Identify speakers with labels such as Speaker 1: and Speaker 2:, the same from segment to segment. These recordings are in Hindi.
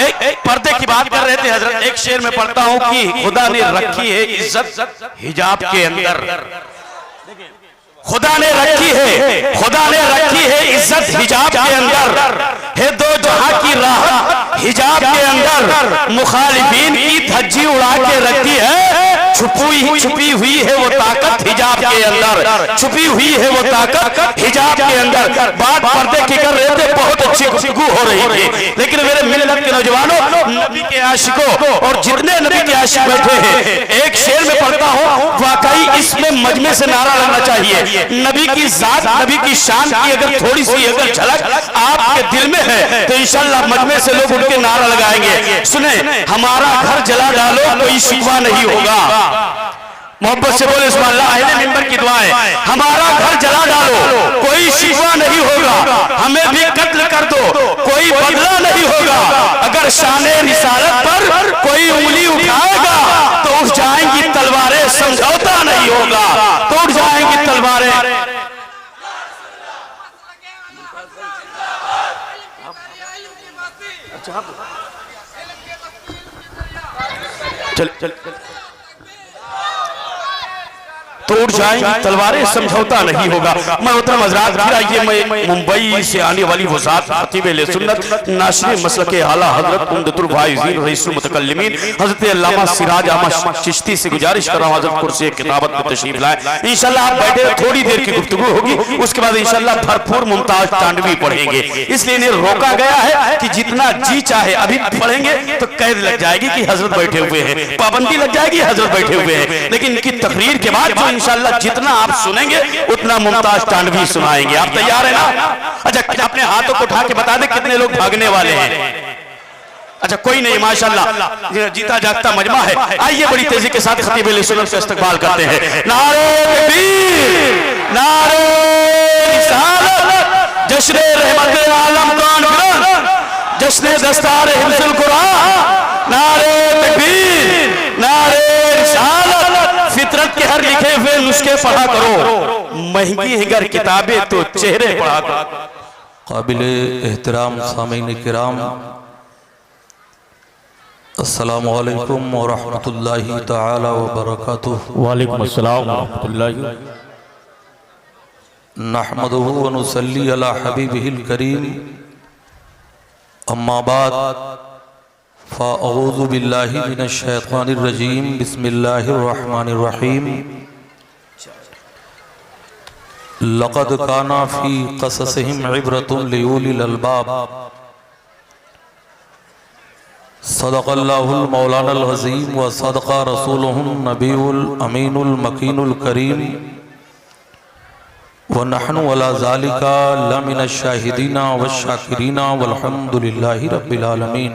Speaker 1: एक पर्दे की बात कर रहे थे हजरत। एक शेर में पढ़ता हूं कि खुदा ने रखी है इज्जत हिजाब के अंदर। खुदा ने रखी है इज्जत हिजाब के अंदर, है दो जहां की राहत हिजाब के अंदर। मुखालिफीन की धज्जी उड़ा के रखी है, छुपी हुई है वो ताकत हिजाब के अंदर, छुपी हुई है वो ताकत हिजाब के अंदर। बात पर्दे की कर रहे थे, बहुत अच्छी गुफ्तगू हो रही थी, लेकिन मेरे मिल्लत के नौजवानों, नबी के आशिकों और जितने नबी के आशिक बैठे हैं, एक शेर में पढ़ता हूं, वाकई इसमें मजमे से नारा लगना चाहिए। नबी की जात, नबी की शान की अगर थोड़ी सी अगर झलक आपके दिल में है तो इंशाअल्लाह मजमे से लोग उठ के नारा लगाएंगे। सुने, हमारा घर जला डालो कोई शिकवा नहीं होगा। मोहब्बत से बोले सुभान अल्लाह। अहले मिंबर की दुआएं, हमारा घर जला डालो कोई शिकवा नहीं होगा, हमें भी कत्ल कर दो कोई बदला नहीं होगा। अगर शाने रिसालत पर कोई उंगली उठाएगा तो उठ जाएंगी तलवारें, समझौता नहीं होगा, तो उठ जाएंगी तलवारें। चल तो उठ जाएंगी तलवारें, समझौता नहीं होगा। मैं उतरम हज़रात, फिर मैं मुंबई से आने वाली वज़ात खातिब सुन्नत नाशिर मसलक आला हज़रत उम्दतुल वाइज़ीन रईसुल मुतकल्लिमीन हज़रत अल्लामा सिराज अहमद चिश्ती से गुजारिश कर रहा हूं, हज़रत कुर्सी किताबत में तशरीफ लाए। इंशाअल्लाह आप बैठे, थोड़ी देर की गुफ्तगू होगी, उसके बाद इंशाअल्लाह भरपूर मुमताज तांडवी पढ़ेंगे। इसलिए इन्हें रोका गया है कि जितना जी चाहे अभी पढ़ेंगे तो कैद लग जाएगी कि हजरत बैठे हुए हैं, पाबंदी लग जाएगी हजरत बैठे हुए हैं, लेकिन इनकी तकरीर के बाद जो इंशाअल्लाह जितना आप सुनेंगे उतना मुमताज तांडवी सुनाएंगे। आप तैयार है ना? अच्छा, अपने हाथों को उठा के बता दे कितने लोग भागने वाले हैं। अच्छा, कोई नहीं, माशाअल्लाह जीता जागता मजमा है। आइए बड़ी तेजी के साथ खतीब सुन्नत का इस्तकबाल करते हैं। नारे तकबीर, नारे रिसालत, जश्न रहमत आलम कौन, जश्न दस्तार हिफ्जुल कुरान। नारे तकबीर, नारे रिसालत, फितरत के हर लिखे हुए नुस्खे पढ़ा करो, महंगी है गर किताबें तो चेहरे पढ़ा करो।
Speaker 2: काबिल एहतराम सामीन किराम, अस्सलामु अलैकुम व रहमतुल्लाहि तआला व बरकातुहू।
Speaker 1: वालेकुम अस्सलाम व रहमतुल्लाहि।
Speaker 2: नहमदुहु व नुसल्ली अला हबीबिहिल करीम, अम्मा बाद फ़अऊज़ु बिल्लाहि मिनश शैतानिर रजीम, बिस्मिल्लाहिर रहमानिर रहीम। लक़द काना फ़ी क़ससिहिम इब्रतुन लिउलिल अलबाब। सदक़ल्लाहुल मौलानाल अज़ीम व सदक़ा रसूलुहुन नबीयुल अमीनुल मकीनुल करीम व नहनु अला ज़ालिका लमिनश शाहिदीना व शाकिरीना वल्हम्दुलिल्लाहि रब्बिल आलमीन।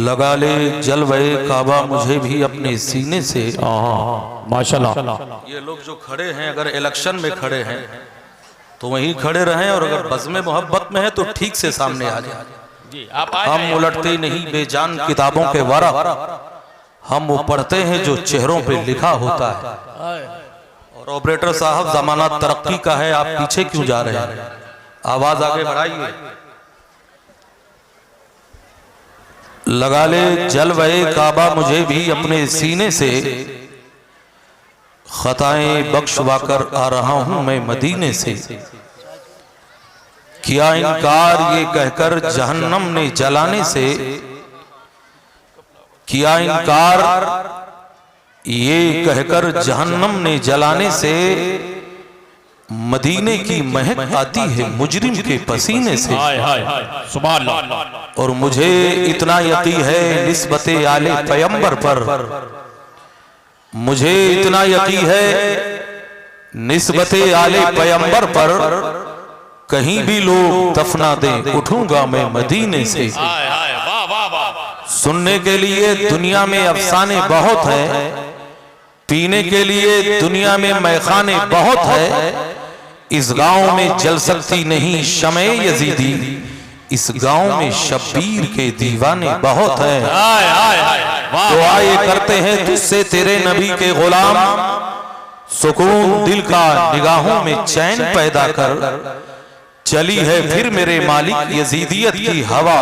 Speaker 2: लगा ले जलवे काबा मुझे भी अपने सीने से।
Speaker 1: माशाल्लाह।
Speaker 2: ये लोग जो खड़े हैं, अगर इलेक्शन में खड़े हैं तो वहीं खड़े रहें, और अगर बज़्म मोहब्बत में है तो ठीक से सामने आ जाए। हम उलटते नहीं बेजान किताबों के वारा, हम वो पढ़ते हैं जो चेहरों पे लिखा होता है। और ऑपरेटर साहब, जमाना तरक्की का है, आप पीछे क्यों जा रहे हैं? आवाज आगे बढ़ाइए। लगा ले जलवे काबा मुझे भी अपने सीने से, खताएं बख्शवा कर आ रहा हूं मैं मदीने से। किया इनकार ये कहकर जहन्नम ने जलाने से, किया इनकार ये कहकर जहन्नम ने जलाने से। मदीने की महक आती है मुजरिम के पसीने से।
Speaker 1: सुभान अल्लाह।
Speaker 2: और मुझे इतना यकीन है निस्बते आले पैगंबर पर, मुझे इतना यकीन है निस्बते आले पैगंबर पर, कहीं भी लोग दफना दें उठूंगा मैं मदीने से। सुनने के लिए दुनिया में अफसाने बहुत हैं, पीने के लिए दुनिया में मैखाने बहुत है। इस गांव में जल सकती नहीं शमे यजीदी, इस गांव में शब्बीर के दीवाने बहुत हैं। दुआ ये करते हैं तुझसे तेरे नबी के गुलाम, सुकून दिल का निगाहों में चैन पैदा कर, चली है फिर मेरे मालिक यजीदियत की हवा,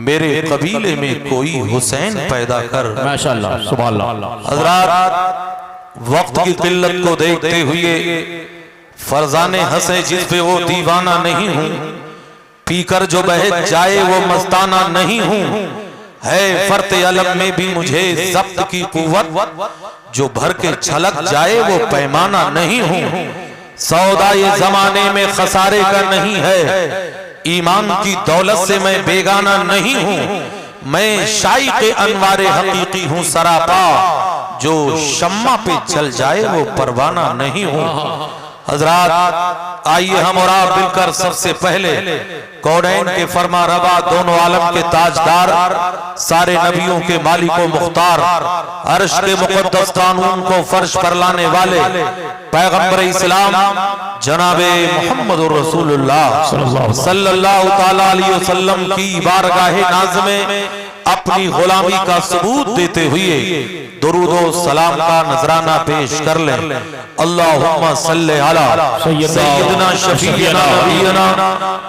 Speaker 2: मेरे कबीले में कोई हुसैन पैदा कर।
Speaker 1: माशाअल्लाह, सुभान अल्लाह।
Speaker 2: हजरात, वक्त की किल्लत को देखते हुए फरजाने हंसे जिस पे वो दीवाना नहीं हूं, पीकर जो बह जाए वो मस्ताना नहीं हूं, है फर्ते अलग में भी मुझे जब्त की कुव्वत, जो भर के छलक जाए वो पैमाना नहीं हूं, सौदा ये जमाने में खसारे का नहीं है, ईमान की दौलत से मैं बेगाना नहीं हूं, मैं शाइक़े अनवारे हकीकी हूं सरापा, जो शम्मा पे चल जाए वो परवाना नहीं हूं। हजरात, आइए हम और आप मिलकर सबसे पहले कौनैन के फरमा रवा, दोनों आलम के ताजदार, सारे नबियों के मालिको मुख्तार, अर्श के मुक़द्दस कानून को फर्श पर लाने वाले पैगंबर इस्लाम जनाबे मुहम्मदुर रसूलुल्लाह सल्लल्लाहु ताला अलैहि वसल्लम की बारगाहे नाज़ में अपनी गुलामी का सबूत देते हुए दुरूदो सलाम का नजराना पेश कर लें। अल्लाहुम्मा सल्ले अला सय्यदना शफीअना नबीना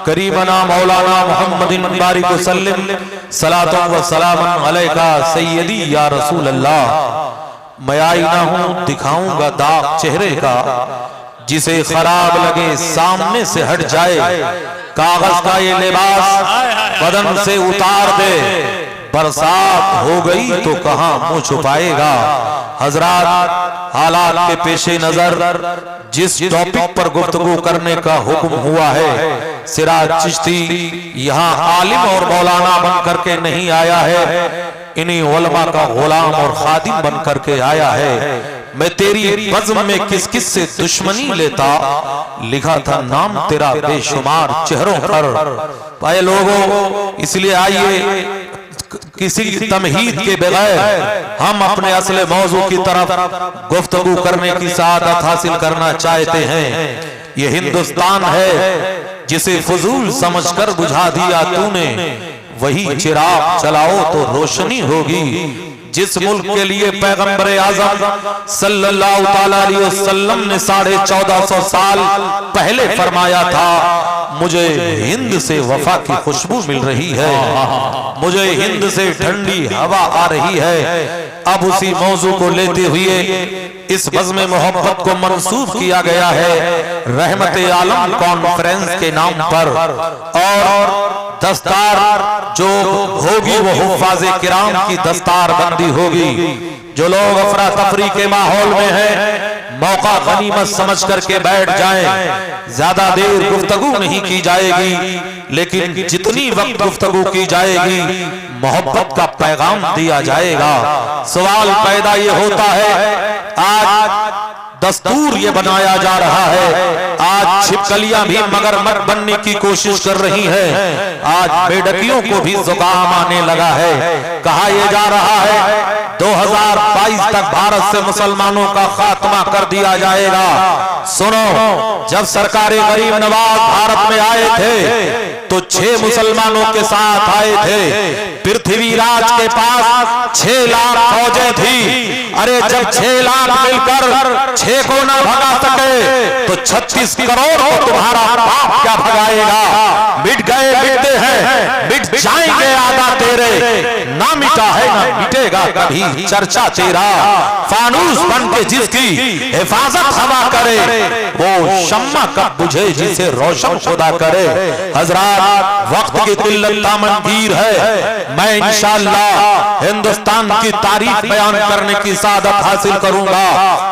Speaker 2: करीबना मौलाना मुहम्मदिन बारिक वसल्लम, सलातो व सलामन अलैका सय्यदी या रसूल अल्लाह। मैं आईना हूं दिखाऊंगा दाग चेहरे का, जिसे खराब लगे सामने से हट जाए, कागज का ये लिबास बदन से उतार दे, बरसात हो गई तो कहां मुंह छुपाएगा। हजरात, हालात के पेशे नजर जिस टॉपिक पर गुफ्तगू करने का हुक्म हुआ है, सिराज चिश्ती यहाँ आलिम और मौलाना बन करके नहीं आया है, इन्हीं उलमा का गुलाम और खादिम बन करके आया है। मैं तेरी बज़्म में किस किस से दुश्मनी लेता, लिखा था नाम तेरा बेशुमार चेहरों पर। पाए लोगों, इसलिए आइए किसी तमहीद के बगैर हम अपने असले मौजू की तरफ गुफ्तगू करने की सादत हासिल करना चाहते हैं। ये हिंदुस्तान है जिसे फजूल समझकर बुझा दिया तूने, वही चिराग चलाओ तो रोशनी होगी। जिस मुल्क के लिए पैगंबर आज़म सल्लल्लाहु ताला अलैहि वसल्लम ने 1450 साल पहले फरमाया था, मुझे हिंद से वफा की खुशबू मिल रही है, मुझे हिंद से ठंडी हवा आ रही है। अब उसी मौजू को लेते हुए इस बज़्म मोहब्बत को मंसूब किया गया है रहमत आलम कॉन्फ्रेंस के नाम पर, और दस्तार जो होगी वो हुफ़ाज़े किराम की दस्तार बंदी होगी। जो लोग अफरा तफरी के माहौल में हैं, मौका गनीमत समझ करके बैठ जाएं। ज्यादा देर गुफ्तगू नहीं की जाएगी, लेकिन जितनी वक्त गुफ्तगू की जाएगी मोहब्बत का पैगाम दिया जाएगा। सवाल पैदा ये होता है, आज दस्तूर ये बनाया जा रहा है, आज छिपकलियां भी मगरमच्छ बनने की कोशिश कर रही हैं, आज बेडकियों को भी जुकाम आने लगा है। कहा यह जा रहा है 2022 तक भारत से मुसलमानों का खात्मा कर दिया जाएगा। सुनो, जब सरकार गरीब नवाज भारत में आए थे तो 6 मुसलमानों के साथ आए थे। पृथ्वीराज के पास 6 लाख फौजें थी। अरे जब 6 लाख मिलकर 6 को ना भगा सके तो 36 करोड़ को तुम्हारा बाप क्या भगाएगा। मिट गए मिटते हैं, मिट जाएंगे आधा तेरे, ना मिटा है ना मिटेगा कभी चर्चा तेरा। फानूस बन के जिसकी हिफाजत हवा करे, वो शम्मा कब बुझे जिसे रोशन खुदा करे। हजरात, वक्त की किल्लत दामनगीर है, मैं इंशाअल्लाह हिंदुस्तान की तारीफ बयान करने की सादत हासिल करूंगा।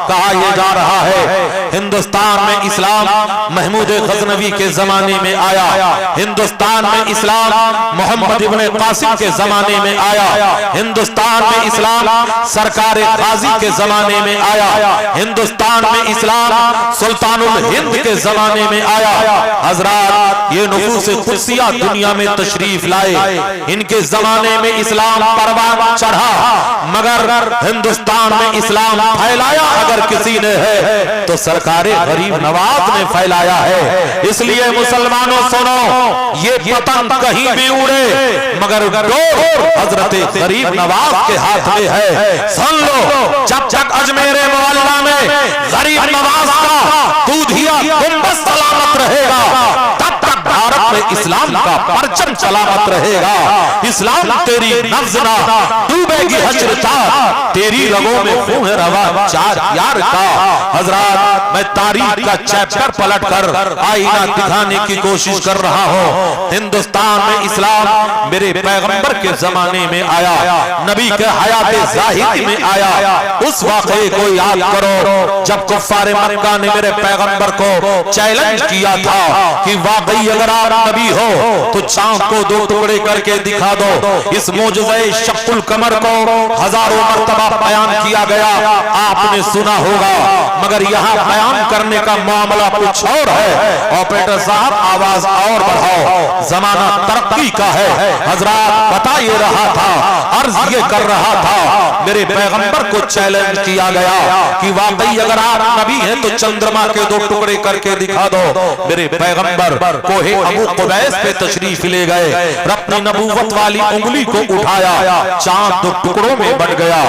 Speaker 2: कहा यह जा रहा है हिंदुस्तान में इस्लाम महमूद गजनवी के जमाने में आया, हिंदुस्तान में इस्लाम मोहम्मद इब्ने कासिम के जमाने में आया, हिंदुस्तान में इस्लाम सरकार गाजी के जमाने में आया, हिंदुस्तान में इस्लाम सुल्तानुल हिंद के जमाने में आया। हजरात, ये नुफूस कुर्सिया दुनिया में तशरीफ लाए, इनके जमाने में इस्लाम परवान चढ़ा, मगर हिंदुस्तान में इस्लाम फैलाया अगर किसी ने है तो सरकारे गरीब नवाज ने फैलाया है। इसलिए मुसलमानों सुनो, ये पतंग कहीं भी उड़े मगर डोर हजरते गरीब नवाज के हाथ में है। सुन लो, जब तक अजमेर मोहल्ला में गरीब नवाज का दूधिया गुंबद सलामत रहेगा, तब इस्लाम का परचम सलामत रहेगा। इस्लाम तेरी नब्ज ना डूबेगी हजरता, तेरी रगों में खून है रवा चार यार का। हजरात, मैं तारीख का चैप्टर पलट कर आईना दिखाने की कोशिश कर रहा हूँ। हिंदुस्तान में इस्लाम मेरे पैगंबर के जमाने में आया, नबी के हयात ज़ाहिरी में आया। उस वाक़े को याद करो जब कुफ़ारे मक्का ने मेरे पैगंबर को चैलेंज किया था कि वाकई अगर आप नबी हो तो चांद को दो टुकड़े करके दिखा दो। इस मौजज़े शक्कुल कमर को हजारों मर्तबा बयान किया गया, आपने सुना होगा, मगर यहाँ बयान करने का मामला कुछ और है। ऑपरेटर साहब आवाज और बढ़ाओ, जमाना तरक्की का है। हजरात, बता ये रहा था, अर्ज ये कर रहा था, मेरे पैगंबर को चैलेंज किया गया कि वाकई अगर आप नबी हैं तो चंद्रमा के दो टुकड़े करके दिखा दो। मेरे पैगंबर कोहे अबू कुबैस पे तशरीफ ले गए, अपनी नबूवत वाली उंगली को उठाया, चांद दो टुकड़ों में बट गया।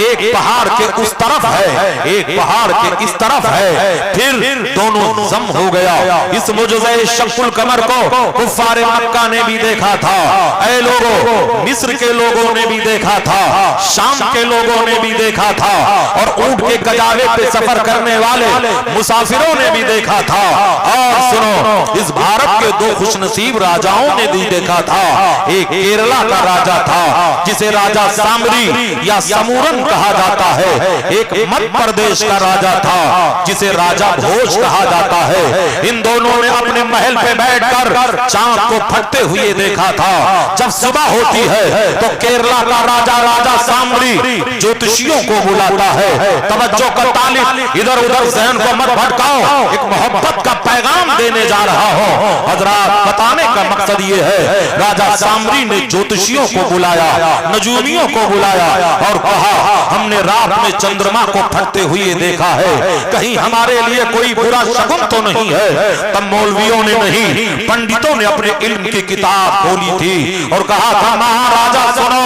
Speaker 2: एक पहाड़ के उस तरफ है, एक पहाड़ के इस तरफ है, फिर दोनों जम हो गया। इस मुजज़े शक्कुल कमर को कुफ़ारे मक्का ने भी देखा था, ऐ लोगों, मिस्र के लोगों ने भी देखा था, शाम के लोगों ने भी देखा था, और ऊंट के गजावे पे सफर करने वाले मुसाफिरों ने भी देखा था। और सुनो, इस भारत के दो खुशनसीब राजाओं ने भी देखा था। एक केरला का राजा था जिसे राजा सामरी या समूरन कहा जाता है, एक मध्य प्रदेश का राजा था जिसे राजा भोज कहा जाता है। इन दोनों ने अपने महल पे बैठकर चांद को फटते हुए देखा था। जब सुबह होती है तो केरला का राजा सामरी ज्योतिषियों को बुलाता है, तवज्जो का तालिब, इधर उधर जहन को मत भटकाओ, एक मोहब्बत का पैगाम देने जा रहा हूं। हजरात, बताने का मकसद ये है, राजा सामरी ने ज्योतिषियों को बुलाया, नजूमियों को बुलाया और कहा, हमने रात में चंद्रमा को फटते हुए देखा है, कहीं हमारे लिए कोई बुरा शगुन तो नहीं है। तब मौलवियों ने नहीं, पंडितों ने अपने इल्म की किताब खोली थी और कहा था, महाराजा सुनो,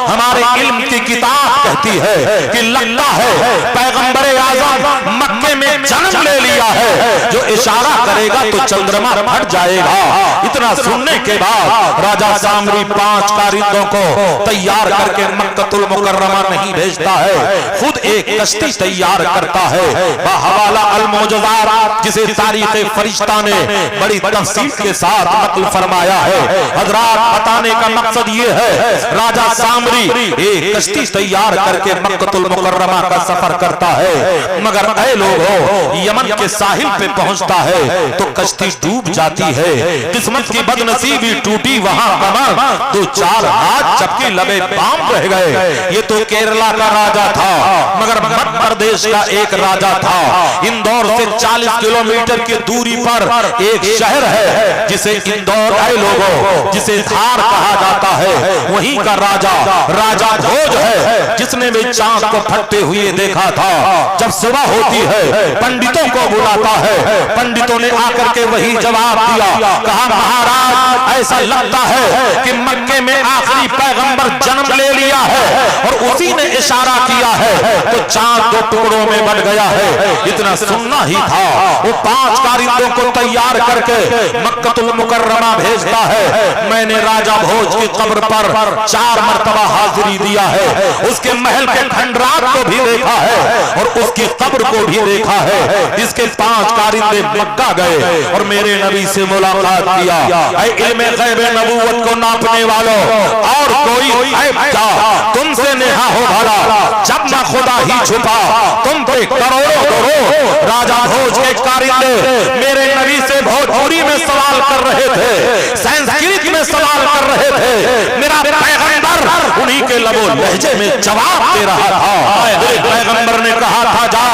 Speaker 2: हमारे इल्म की किताब कहती है कि लगता है पैगंबर आज़म मक्के में जन्म ले लिया है, जो इशारा करेगा तो चंद्रमा फट जाएगा। इतना सुनने के बाद राजा सामरी 5 कारिंदों को तैयार करके मक्कतुल मुकर्रमा नहीं भेजता है, खुद एक कश्ती तैयार करता है बहवाला अल मौजज़ात, जिसे तारीख़ फरिश्ता ने बड़ी तफसील के साथ नक़ल फरमाया है। हज़रात, बताने का मकसद ये है, राजा सामरी एक कश्ती तैयार करके मक्कतुल मुकर्रमा का सफर करता है, मगर ऐ लोगों, यमन के साहिल पे पहुंचता है तो कश्ती डूब जाती है। किस्मत की बदनसीबी टूटी वहां कमर, तो 4 हाथ चपके लबे बाम रह गए। ये तो केरला का राजा था, मगर मध्य प्रदेश का एक राजा था। इंदौर से 40 किलोमीटर की दूरी पर एक शहर है जिसे इंदौर, ऐ लोगों, जिसे धार कहा जाता है, वहीं का राजा भोज है, जिसने भी चांद को फटते हुए देखा था। जब सुबह होती है पंडितों को बुलाता है, पंडितों ने आकर के वही जवाब दिया, कहा, महाराज ऐसा लगता है कि मक्के में आखिरी पैगंबर जन्म ले लिया है और उसी ने इशारा किया है तो चांद 2 टुकड़ों में बट गया है। इतना सुनना ही था, वो 5 कारिंदों को तैयार करके मक्कतुल मुकर्रमा भेजता है। मैंने राजा भोज की कब्र पर 4 मरतबा हाजिरी दिया है, उसके महल के खंडरात को भी देखा है और उसकी कब्र को भी देखा है। इसके 5 कारिंदे मक्का गए और मेरे नबी से मुलाकात किया। ऐ इल्मे गैब नबूवत को नापने वालों, और कोई ऐब क्या तुमसे नेहा हो भला, जब न खुदा ही छुपा तुम पे करोड़ों दरो। राजा भोज के कारिंदे मेरे नबी से भोजपुरी में सवाल कर रहे थे, संस्कृत में सवाल कर रहे थे, मेरा पैगंबर उन्हीं के लबो लहजे में जवाब दे रहा था। मेरे पैगंबर ने कहा था, जा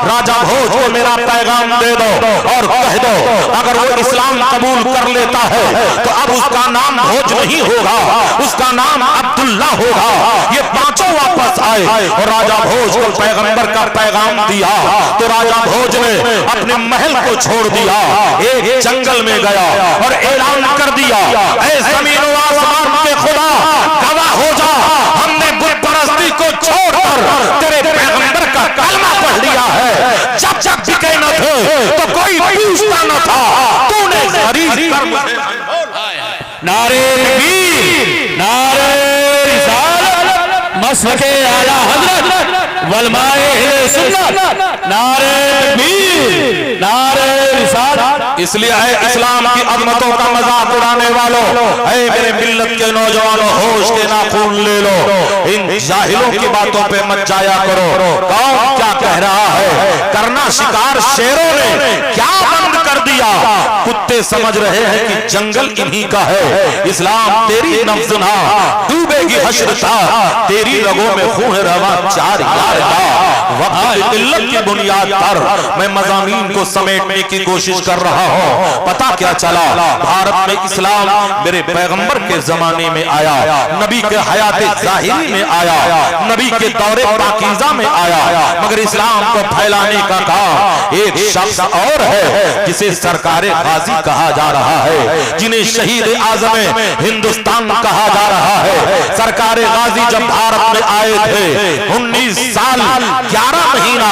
Speaker 2: राजा भोज को मेरा पैगाम दे दो और कह दो, अगर वो इस्लाम कबूल कर लेता है तो अब उसका नाम भोज नहीं होगा, उसका नाम अब्दुल्ला होगा। ये 5 वापस आए और राजा भोज को पैगंबर का पैगाम दिया तो राजा भोज ने अपने महल को छोड़ दिया, एक जंगल में गया और ऐलान कर दिया, ऐ ज़मीन व आसमान के खुदा गवाह हो जा, हमने बुत परस्ती को छोड़कर तेरे पैगंबर का कलमा पढ़ लिया है। जब बिके न थे तो कोई पूछता न था, तूने खरीद कर
Speaker 1: नारे तकबीर, नारे रिसालत, मसलके आला हजरत वलमाए अहले सुन्नत, नारे तकबीर, नारे रिसालत।
Speaker 2: इसलिए है इस्लाम की अजमतों का मजाक उड़ाने वालों, ऐ मेरे मिल्लत के नौजवानों, होश के नाखून ले लो, इन जाहिलों की बातों पे मत जाया करो। कौन क्या कह रहा है, करना शिकार शेरों ने क्या बंद कर दिया, कुत्ते समझ रहे हैं कि जंगल इन्हीं का है। इस्लाम तेरी नफ्ज़ना डूबेगी हश्र था, तेरी रगों में खून रवा चार यार का। वक्त इल्लत की बुनियाद पर मैं मज़ामीन को समेटने की कोशिश कर रहा हूँ। पता क्या चला, भारत में इस्लाम मेरे पैगंबर के जमाने में आया, नबी के हयात ज़ाहिरी में आया, नबी के दौरे पाकीज़ा में आया, मगर इस्लाम को फैलाने का काम एक शख्स और है जिसे सरकारे गाजी कहा जा रहा है, जिन्हें शहीद आज़म हिंदुस्तान कहा जा रहा है। सरकारे गाजी जब भारत में आए थे, 19 साल 11 महीना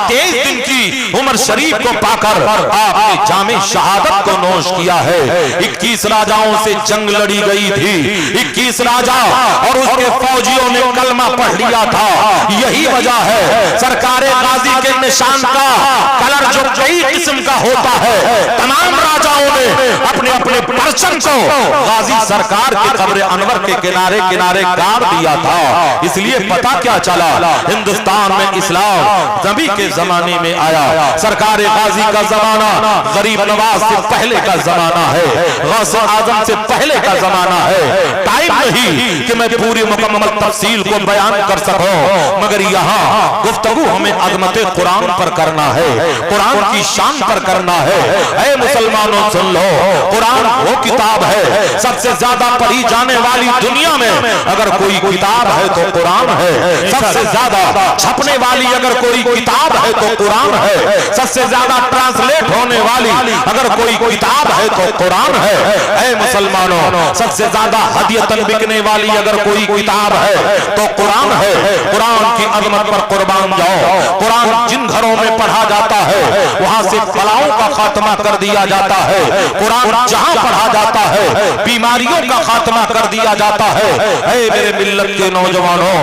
Speaker 2: 23 दिन की उम्र शरीफ को पाकर आपने जामे शहादत को नोश किया है। 21 राजाओं से जंग लड़ी गई थी, 21 राजा और उसके फौजियों ने कलमा पढ़ लिया था। यही वजह है सरकारे गाजी के निशान का कलर जो कई किस्म का होता है, तमाम राजाओं ने अपने अपने परचम को गाजी सरकार के कब्र अनवर के किनारे किनारे गाड़ दिया था। इसलिए पता क्या चला, हिंदुस्तान में इस्लाम नबी के जमाने में आया। सरकार गाजी का जमाना गरीब नवाज से पहले का जमाना है, गौस आजम से पहले का जमाना है। टाइम नहीं कि मैं पूरी मुकम्मल तफसील को बयान कर सकूं, मगर यहाँ गुफ्तगू हमें अज़मत कुरान पर करना है, कुरान की शान पर करना है। ऐ मुसलमानों सुन लो, कुरान वो किताब है सबसे ज्यादा पढ़ी जाने वाली दुनिया में, अगर कोई किताब है तो कुरान है। सबसे ज्यादा छपने वाली अगर कोई किताब है तो कुरान है। सबसे ज्यादा ट्रांसलेट होने वाली अगर कोई किताब है तो कुरान है। ऐ मुसलमानों, सबसे ज्यादा हदियतन बिकने वाली अगर कोई किताब है तो कुरान है। कुरान की अजमत पर कुर्बान जाओ। कुरान जिन घरों में पढ़ा जाता है वहां से बलाओं का खात्मा कर दिया जाता है। कुरान जहां पढ़ा जाता है बीमारियों का खात्मा कर दिया जाता है। ऐ मेरे मिल्लत के नौजवानों,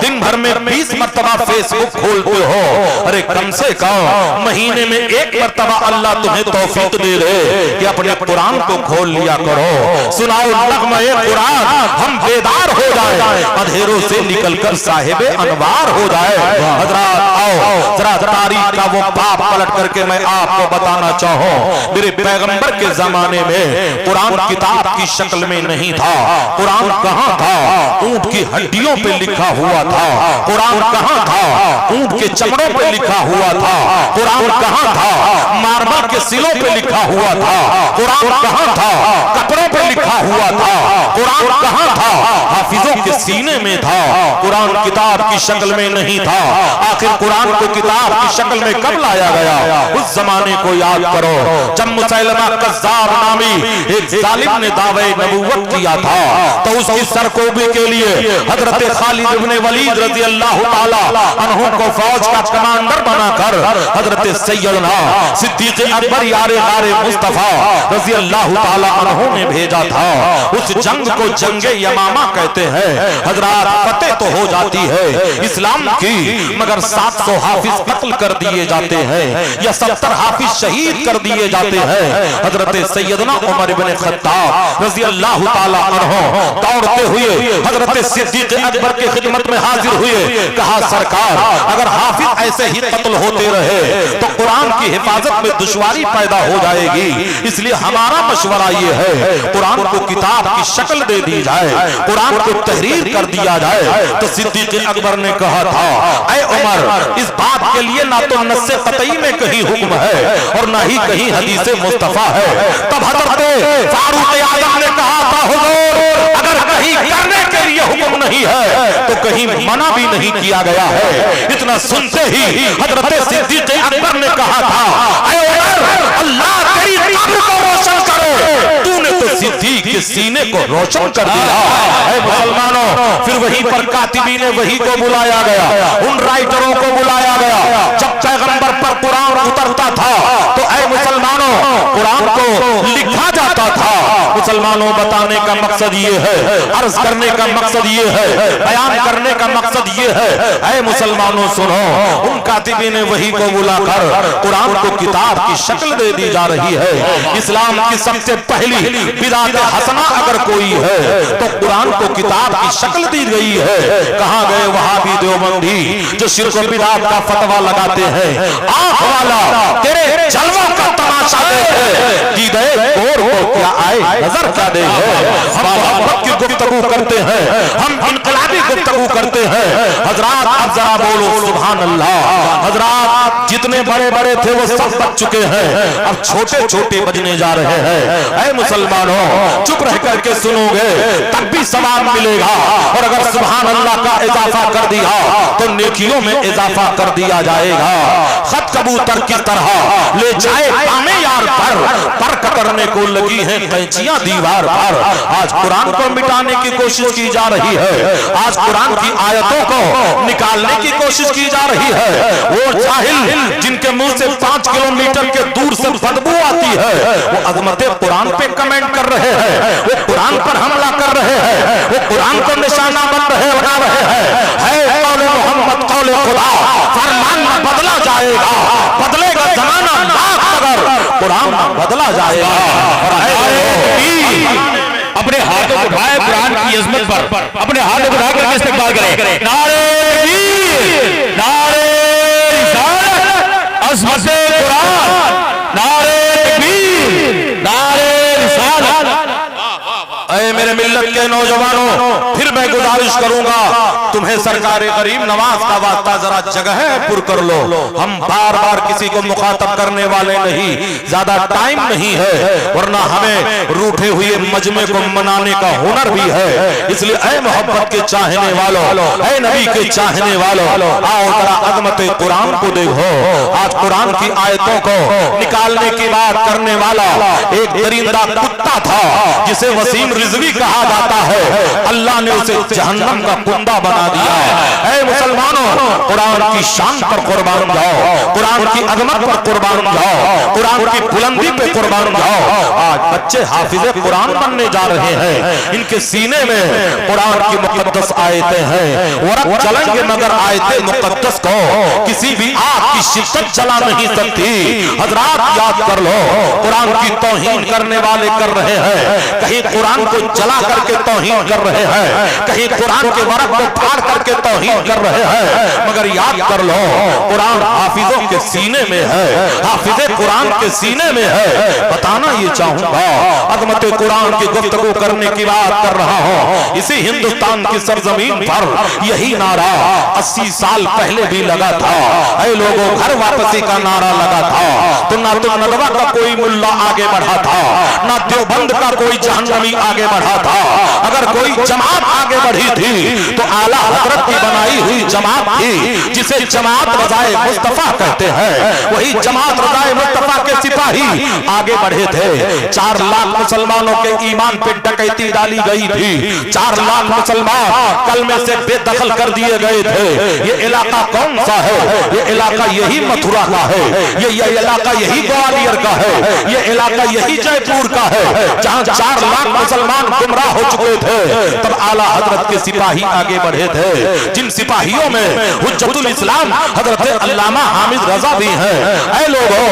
Speaker 2: दिन भर में 20 मरतबा फेसबुक खोलते हो, अरे कम से कम महीने में एक मरतबा अल्लाह तुम्हें तौफीक दे दे कि अपने कुरान को खोल लिया करो। सुनाओ नग़्मे कुरान, हम बेदार हो जाए, अंधेरों से निकलकर साहिबे अनवार हो जाए। हज़रात आओ जरा तारीख का वो बाप पलट करके मैं आपको बताना चाहूं। मेरे पैगंबर के जमाने में कुरान किताब की शक्ल में नहीं था। कुरान कहां था? ऊंट की हड्डियों पे लिखा हुआ था। कुरान कहां था? ऊंट के चमड़ों पे लिखा हुआ था। कुरान कहां था? मार्बल के सिलों पे लिखा हुआ था। कुरान कहां था? कपड़ों पे लिखा हुआ था। कुरान कहां था? हाफिजों के सीने में था। कुरान किताब की शक्ल में नहीं था। आखिर कुरान को किताब की शक्ल में कब लाया गया? उस जमाने को याद करो जब मुसैलमा कज़्ज़ाब नामी एक जालिम ने दावे नबूवत किया था, तो उसकी सरकोबी के लिए हजरत खालिद इब्न वलीद रज़ी अल्लाह ताला अन्हु को फौज का कमांडर बनाकर हजरत सैयदना सिद्दीक़ अकबर यारे गारे मुस्तफा रज़ी अल्लाह ताला अन्हु ने भेजा था। उस जंग को जंगे यमामा कहते हैं। हजरात फतेह तो हो जाती है इस्लाम की, मगर 700 हाफिज कत्ल कर दिए जाते हैं या 70 हाफिज शहीद कर दिए जाते हैं। हजरत सैयदना उमर इब्न खत्ताब रज़ी अल्लाह ताला अन्हु दौड़ते हुए हजरत सिद्दीक़ अकबर की खिदमत में हाजिर हुए। कहा सरकार, अगर हाफिज ऐसे ही कत्ल होते रहे तो कुरान की हिफाजत में दुश्वारी पैदा हो जाएगी। इसलिए हमारा मशवरा ये है कुरान को किताब की शक्ल दे दी जाए, कुरान को तहरीर कर दिया जाए। तो सिद्दीक़ अकबर ने कहा था, ऐ उमर, इस बात के लिए ना तो नस्से क़तई में कहीं हुक्म है और ना ही कहीं हदीस मुस्तफा है। तब हज़रत फारूक आज़म ने कहा था, हुज़ूर, अगर कहीं करने के लिए हुक्म नहीं है तो कहीं मना भी नहीं किया गया है। इतना सुनते ही हज़रत सिद्दीक़ अकबर ने कहा था, ऐ उमर, अल्लाह तेरी कब्र को रोशन करे, तूने तो सिद्दीक़ के सीने को रोशन कर दिया। ऐ मुसलमानों, फिर वहीं पर कातिबीने वही को बुलाया गया, उन राइटरों को बुलाया गया। जब पैगंबर पर कुरान उतरता था तो ऐ मुसलमानों मुसलमानों, कुरान को लिखा जाता था। मुसलमानों, बताने का मकसद ये है, अर्ज करने का मकसद ये है, बयान करने का मकसद ये है, ऐ मुसलमानों सुनो, उन कातिबीन वही को बुलाकर कुरान को किताब की शक्ल दे दी जा रही है। इस्लाम की सबसे पहली बिदात हसना अगर कोई है तो कुरान को किताब की शक्ल दी गई है। कहां गए वहाबी देवबंदी जो शिर्क और बिदात का फतवा लगाते हैं? आंख वाला तेरे जलवा का तमाशा देखे, दीदे गोर को क्या आए नजर क्या दे। हम मोहब्बत की गुफ्तगू करते हैं, हम इनकलाबी गुफ्तगू करते हैं। हजरात अब जरा बोलो सुभान अल्लाह। हजरात जितने बड़े बड़े थे वो सब बच चुके हैं, अब छोटे छोटे बजने जा रहे हैं। ऐ मुसलमानों, चुप रह करके सुनोगे तब भी सवाब मिलेगा, और अगर सुभान अल्लाह का इजाफा कर दिया तो नेकियों में इजाफा कर दिया जाएगा। खत कबूतर की तरह ले जाए कामे यार पर कतरने को लगी है कैंचियां दीवार पर। आज कुरान को मिटाने की कोशिश की जा रही है, आज कुरान की आयतों को निकालने की कोशिश की जा रही है। वो जाहिल जिनके मुंह से 5 किलोमीटर के दूर से बदबू आती है, वो अजमत कुरान पे कमेंट कर रहे हैं, वो कुरान पर हमला कर रहे हैं, वो कुरान को निशाना बना रहे हैं। कौले मोहम्मद कौले खुदा, फरमान न बदला जाएगा, बदलेगा जमाना लाख मगर कुरान न बदला जाएगा।
Speaker 1: अपने हाथों को उठाए कुरान की अजमत पर, अपने हाथों को उठाकर इस्तेमाल करें। नारे तकबीर, नारे रिसालत, अज़मत कुरान, नारे तकबीर, नारे रिसालत।
Speaker 2: ऐ मेरे मिल्लत के नौजवानों, फिर मैं गुजारिश करूंगा तुम्हें सरकारे गरीब नवाज का वास्ता जरा जगह पुर कर लो। हम बार बार किसी को मुखातब करने वाले नहीं, ज्यादा टाइम नहीं है, वरना हमें रूठे हुए मजमे को मनाने का हुनर भी है। इसलिए ऐ मोहब्बत के चाहने वालों, ऐ नबी के चाहने वालों, आओ जरा अज़मत कुरान को देखो। आज कुरान की आयतों को निकालने की बात करने वाला एक दरिंदा कुत्ता था जिसे वसीम रिजवी कहा जाता है। अल्लाह ने उसे जहन्नम का कुंदा बना दिया। ऐ मुसलमानों, कुरान की शान पर कुर्बान जाओ, कुरान की अजमत पर कुर्बान जाओ, कुरान की बुलंदी पे कुर्बान जाओ। आज बच्चे हाफिज़े कुरान बनने जा रहे हैं, इनके सीने में कुरान की मुकद्दस आयतें हैं। वरक चलेंगे मगर आयते मुकद्दस को किसी भी आग की शिद्दत जला नहीं सकती। हजरात याद कर लो, कुरान की तौहीन करने वाले कर रहे हैं, कहीं कुरान को जला करके तौहीन कर रहे हैं, कहीं कुरान के वरक को फाड़ करके तौहीन कर रहे हैं। मगर याद कर लो, कुरान हाफिजों के सीने में है, हाफिजे कुरान के सीने में है। बताना ये चाहूंगा, अज़मत कुरान की गुफ्तगू करने की बात कर रहा हूं। इसी हिंदुस्तान की सरजमीन पर यही नारा 80 साल पहले भी लगा था। ऐ लोगों, घर वापसी का नारा लगा था तो ना तो नदवा का कोई मुल्ला आगे बढ़ा था, ना देवबंद का कोई जहन्नमी आगे बढ़ा था। अगर कोई जमात आगे बढ़ी थी तो आला हजरत की बनाई हुई जमात थी, जिसे जमात रज़ाए मुस्तफा कहते हैं। वही जमात रज़ाए मुस्तफा के सिपाही आगे बढ़े थे। 4 लाख मुसलमानों के ईमान पे डकैती डाली गई थी, 4 लाख मुसलमान कलमे से बेदखल कर दिए गए थे। ये इलाका कौन सा है? ये इलाका यही मथुरा का है, ये इलाका यही ग्वालियर का है, ये इलाका यही जयपुर का है, जहां 4 लाख मुसलमान गुमराह हो चुके थे। तब आला हजरत के सिपाही आगे बढ़े थे, जिन सिपाहियों में हुज्जतुल इस्लाम हजरत अल्लामा हामिद रजा भी हैं। ऐ लोगों,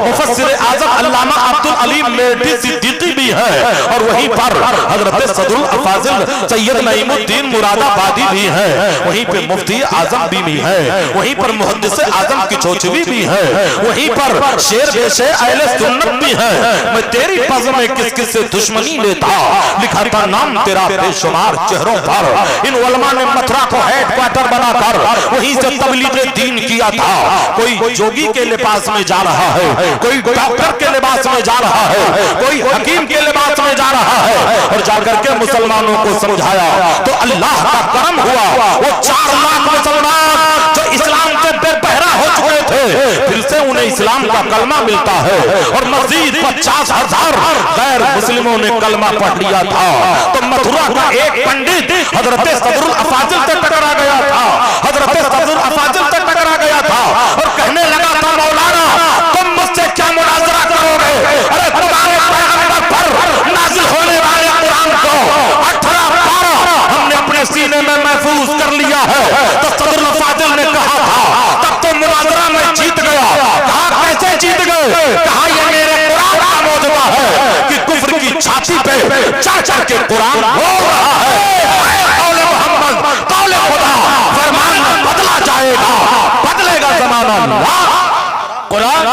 Speaker 2: मुफस्सिर आज़म अल्लामा अब्दुल अलीम मेहदी सिद्दीकी भी हैं, और वहीं पर हजरत सदरुल अफाजिल सैयद नईमुद्दीन मुरादाबादी भी हैं, वहीं पे मुफ्ती आजम भी है, वहीं पर मुहद्दिस आजम की चोचवी भी है, वहीं पर शेर बेशे अहले सुन्नत भी है। मैं तेरी पज़ में किस किस से दुश्मनी लेता, लिखा था नाम तेरा बेशुमार चेहरों पर। इन उलमा ने मथुरा को हेडक्वार्टर बनाकर वहीं से तबलीग दीन किया था। कोई जोगी के लिबास में जा रहा है, कोई डॉक्टर के लिबास में जा रहा है, कोई हकीम के लिबास में जा रहा है, और जाकर के मुसलमानों को समझाया तो अल्लाह का करम हुआ। वो 4 लाख मुसलमान जो इस्लाम के बेपहरा हो चुके थे, फिर से उन्हें इस्लाम का कलमा मिलता है, और मजीद 50,000 गैर मुस्लिमों ने कलमा पढ़ लिया था। तो मथुरा का एक पंडित हजरत सदरुल अफाजिल से टकरा गया था, हजरत सदरुल अफाजिल से टकरा गया था, और कहने लगा था मौलाना तुम मुझसे क्या मुनाजरा करोगे? चढ़ चढ़ के कुरान बोल रहा है। कौले मोहम्मद, कौले खुदा, फरमान बदला जाएगा, बदलेगा जमाना। कुरान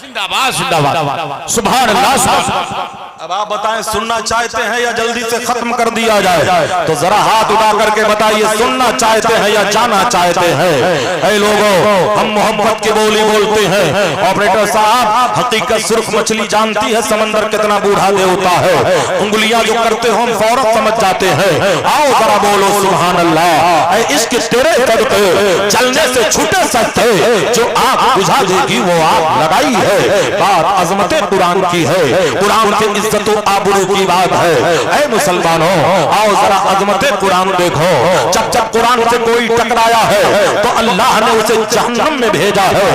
Speaker 1: जिंदाबाद जिंदाबाद, सुभान अल्लाह सुभान अल्लाह।
Speaker 2: अब आप बताएं, सुनना चाहते हैं या जल्दी से खत्म कर दिया जाए? तो जरा हाथ उठा करके बताइए, सुनना चाहते हैं या जाना चाहते हैं? ऐ लोगों, हम मोहब्बत की बोली बोलते हैं। ऑपरेटर साहब, हकीकत सुर्ख मछली जानती है समंदर कितना बूढ़ा देवता है। उंगलियां जो करते हो हम फौरन समझ जाते हैं। आओ जरा बोलो सुभान अल्लाह। ऐ इश्क तेरे सदके जलने से छूटे सकते, जो आग बुझा देगी वो आग लगाई है। बात अजमत कुरान की है, कुरान के इज्जत आबरू की बात है। ऐ मुसलमानों, आओ जरा अजमत कुरान देखो। जब जब कुरान से कोई टकराया है तो अल्लाह ने उसे जहन्नम में भेजा है।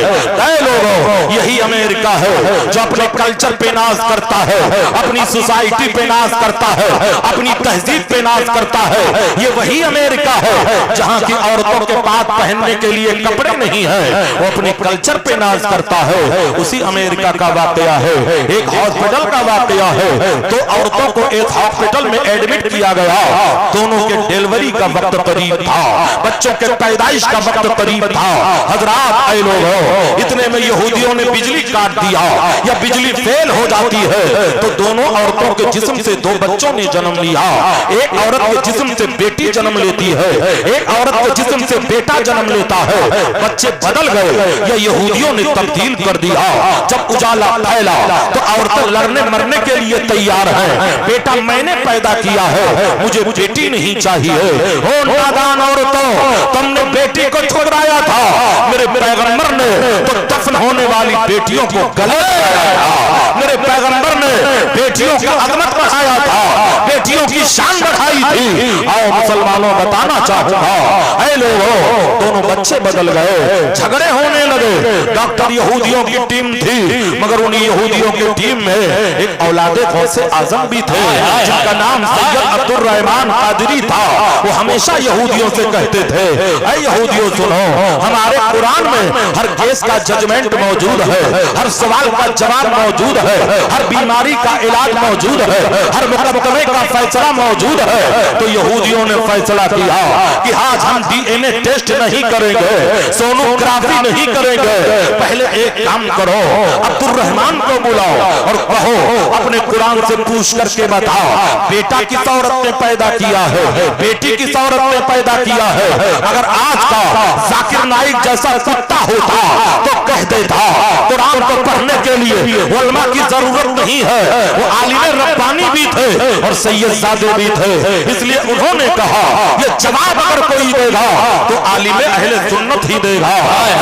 Speaker 2: ऐ लोगों, यही अमेरिका है जो अपने कल्चर पे नाज करता है, अपनी सोसाइटी पे नाज करता है, अपनी तहजीब पे नाज करता है। ये वही अमेरिका है जहाँ की औरतों के पास पहनने के लिए कपड़े नहीं है, वो अपने कल्चर पे नाज करता है। उसी अमेरिका का वाकया है, एक हॉस्पिटल का वाकया है। तो औरतों को एक हॉस्पिटल में एडमिट किया गया। दोनों के डिलीवरी का वक्त करीब था, बच्चों के पैदाइश का वक्त करीब था। हजरात, ऐ लोगों, इतने में यहूदियों ने बिजली काट दिया या बिजली फेल हो जाती है तो दोनों औरतों के जिस्म से दो बच्चों ने जन्म लिया। एक औरत के जिस्म से बेटी जन्म लेती है, एक औरत के जिस्म से बेटा जन्म लेता है। बच्चे बदल गए या यहूदियों ने तब्दील कर दिया। जब उजाला फैला तो औरतें लड़ने मरने के लिए तैयार है। बेटा मैंने पैदा किया है, मुझे बेटी नहीं चाहिए। हो नादान औरतों, तुमने बेटी को ठुकराया था, मेरे पैगंबर ने तो दफन होने वाली बेटियों को गले लगाया था। मेरे पैगंबर ने बेटियों की अजमत बढ़ाया था, बेटियों की शान बढ़ाई थी। आओ मुसलमानों, बताना चाहूंगा, ऐ लोगों, दोनों बच्चे बदल गए, झगड़े होने लगे। डॉक्टर यहूदियों की टीम थी, मगर उन यहूदियों की टीम में एक औलादे गौसे आजम भी थे जिनका नाम सैयद अब्दुल रहमान कादरी था। वो हमेशा यहूदियों से कहते थे, ऐ यहूदियों सुनो, हमारे कुरान में हर केस का जजमेंट मौजूद है, हर सवाल का जवाब मौजूद है, हर बीमारी का इलाज मौजूद है, हर मुकदमे का फैसला मौजूद है। तो यहूदियों ने फैसला किया कि आज हम डीएनए टेस्ट नहीं करेंगे, सोनोग्राफी नहीं करेंगे। पहले एक काम करो, अब्दुल रहमान को बुलाओ और कहो अपने कुरान से पूछ करके बताओ, बेटा किस औरत ने पैदा किया है, बेटी किस औरत ने पैदा किया है। अगर आज का जाकिर नाइक जैसा कुत्ता होता तो कह देता कुरान को पढ़ने के लिए उलमा की जरूरत नहीं है। वो आलिम रब्बानी भी थे और सैयद सादे भी थे, इसलिए उन्होंने कहा ये जवाब अगर कोई देगा तो आलिम अहले सुन्नत ही देगा।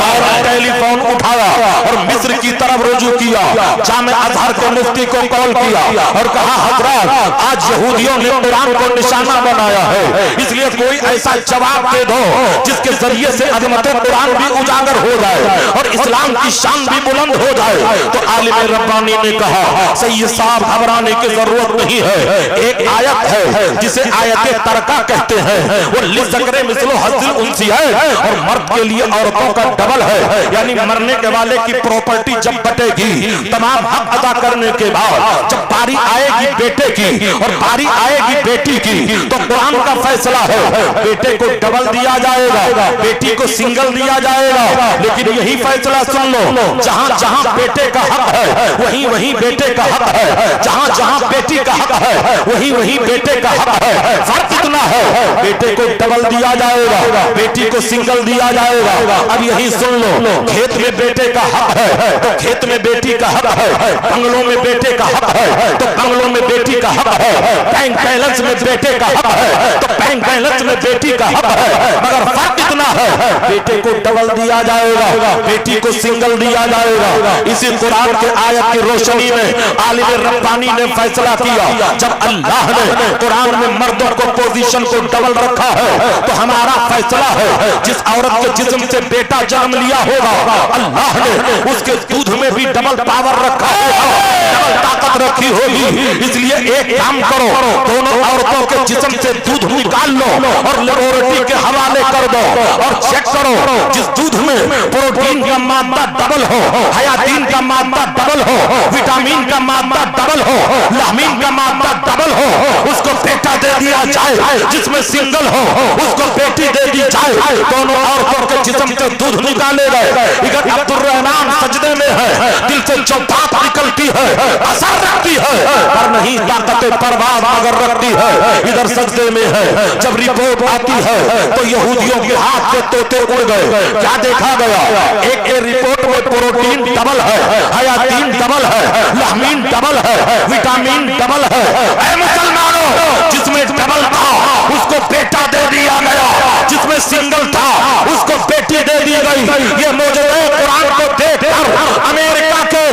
Speaker 2: और टेलीफोन उठाया और मिस्र की तरफ रुजू किया, जामे अजहर के मुफ्ती को कॉल किया और कहा, हजरत आज यहूदियों ने कुरान को निशाना बनाया है, इसलिए कोई ऐसा जवाब दे दो जिसके जरिए से अजमत कुरान भी उजागर हो जाए और इस्लाम की शान भी बुलंद हो जाए। तो आलिम रब्बानी ने कहा, सैयद साहब घबराने की जरूरत नहीं है, एक आयत है जिसे आयत तरका कहते हैं, वो लिज़करे मिस्लो हज़्ज़िल उन्सी है और मर्द के लिए औरतों का डबल है। यानी मरने के वाले की प्रॉपर्टी जब बटेगी, तमाम हक अदा करने के बाद जब बारी आएगी बेटे की और बारी आएगी बेटी की, तो कुरान का फैसला है बेटे को डबल दिया जाएगा, बेटी को सिंगल दिया जाएगा। लेकिन यही फैसला सुन लो, जहां जहां बेटे का हक है वहीं वहीं बेटे का हक है, जहां जहां बेटी का हक है वहीं वहीं बेटे का हक है। फर्क इतना है, बेटे को डबल दिया जाएगा, बेटी को सिंगल दिया जाएगा। अब यही सुन लो, खेत में बेटे का हक है तो खेत में बेटी का हक है, बंगलों में बेटे का हक है तो बंगलों में बेटी का हक है, बैंक बैलेंस में बेटे का हक है तो बैंक बैलेंस में बेटी का हक है। मगर फर्क इतना है, बेटे को डबल दिया जाएगा, बेटी को सिंगल दिया जाएगा। इसी कुरान के आयत की रोशनी में आलिम रब्बानी ने फैसला किया, जब अल्लाह ने कुरान में मर्दों को पोजीशन को डबल रखा है तो हमारा फैसला है जिस औरत के जिस्म से बेटा जन्म लिया होगा, अल्लाह ने उसके दूध में भी डबल पावर रखा होगा, डबल ताकत रखी होगी। इसलिए एक काम करो, दोनों औरतों के जिस्म से दूध निकाल लो और लेबोरेटरी के हवाले कर दो और चेक करो, जिस दूध में प्रोटीन का मात्रा डबल हो, हयातीन का मात्रा डबल हो, विटामिन का मात्रा डबल हो, लामीन का मात्रा डबल डबल हो उसको बेटा दे दिया जाए, जिसमें सिंगल हो उसको बेटी दे दी जाए। दोनों औरतों के जिस्म से दूध निकाले गए। इधर अब्दुर्रहमान सजदे में है, दिल से जो बात निकलती है असर रखती है, पर नहीं ताकत परवाज़ मगर रखती है। इधर सजदे में है, जब रिपोर्ट आती है तो यहूदियों के हाथ से तोते उड़ गए। क्या देखा गया? एक रिपोर्ट में प्रोटीन डबल है, हयातीन डबल है, लहमीन डबल है, विटामिन डबल है। ऐ मुसलमानों, जिसमें डबल था उसको बेटा दे दिया गया, जिसमें सिंगल था उसको बेटी दे दी गई। ये मौजूदा कुरान को देखकर अमेरिका के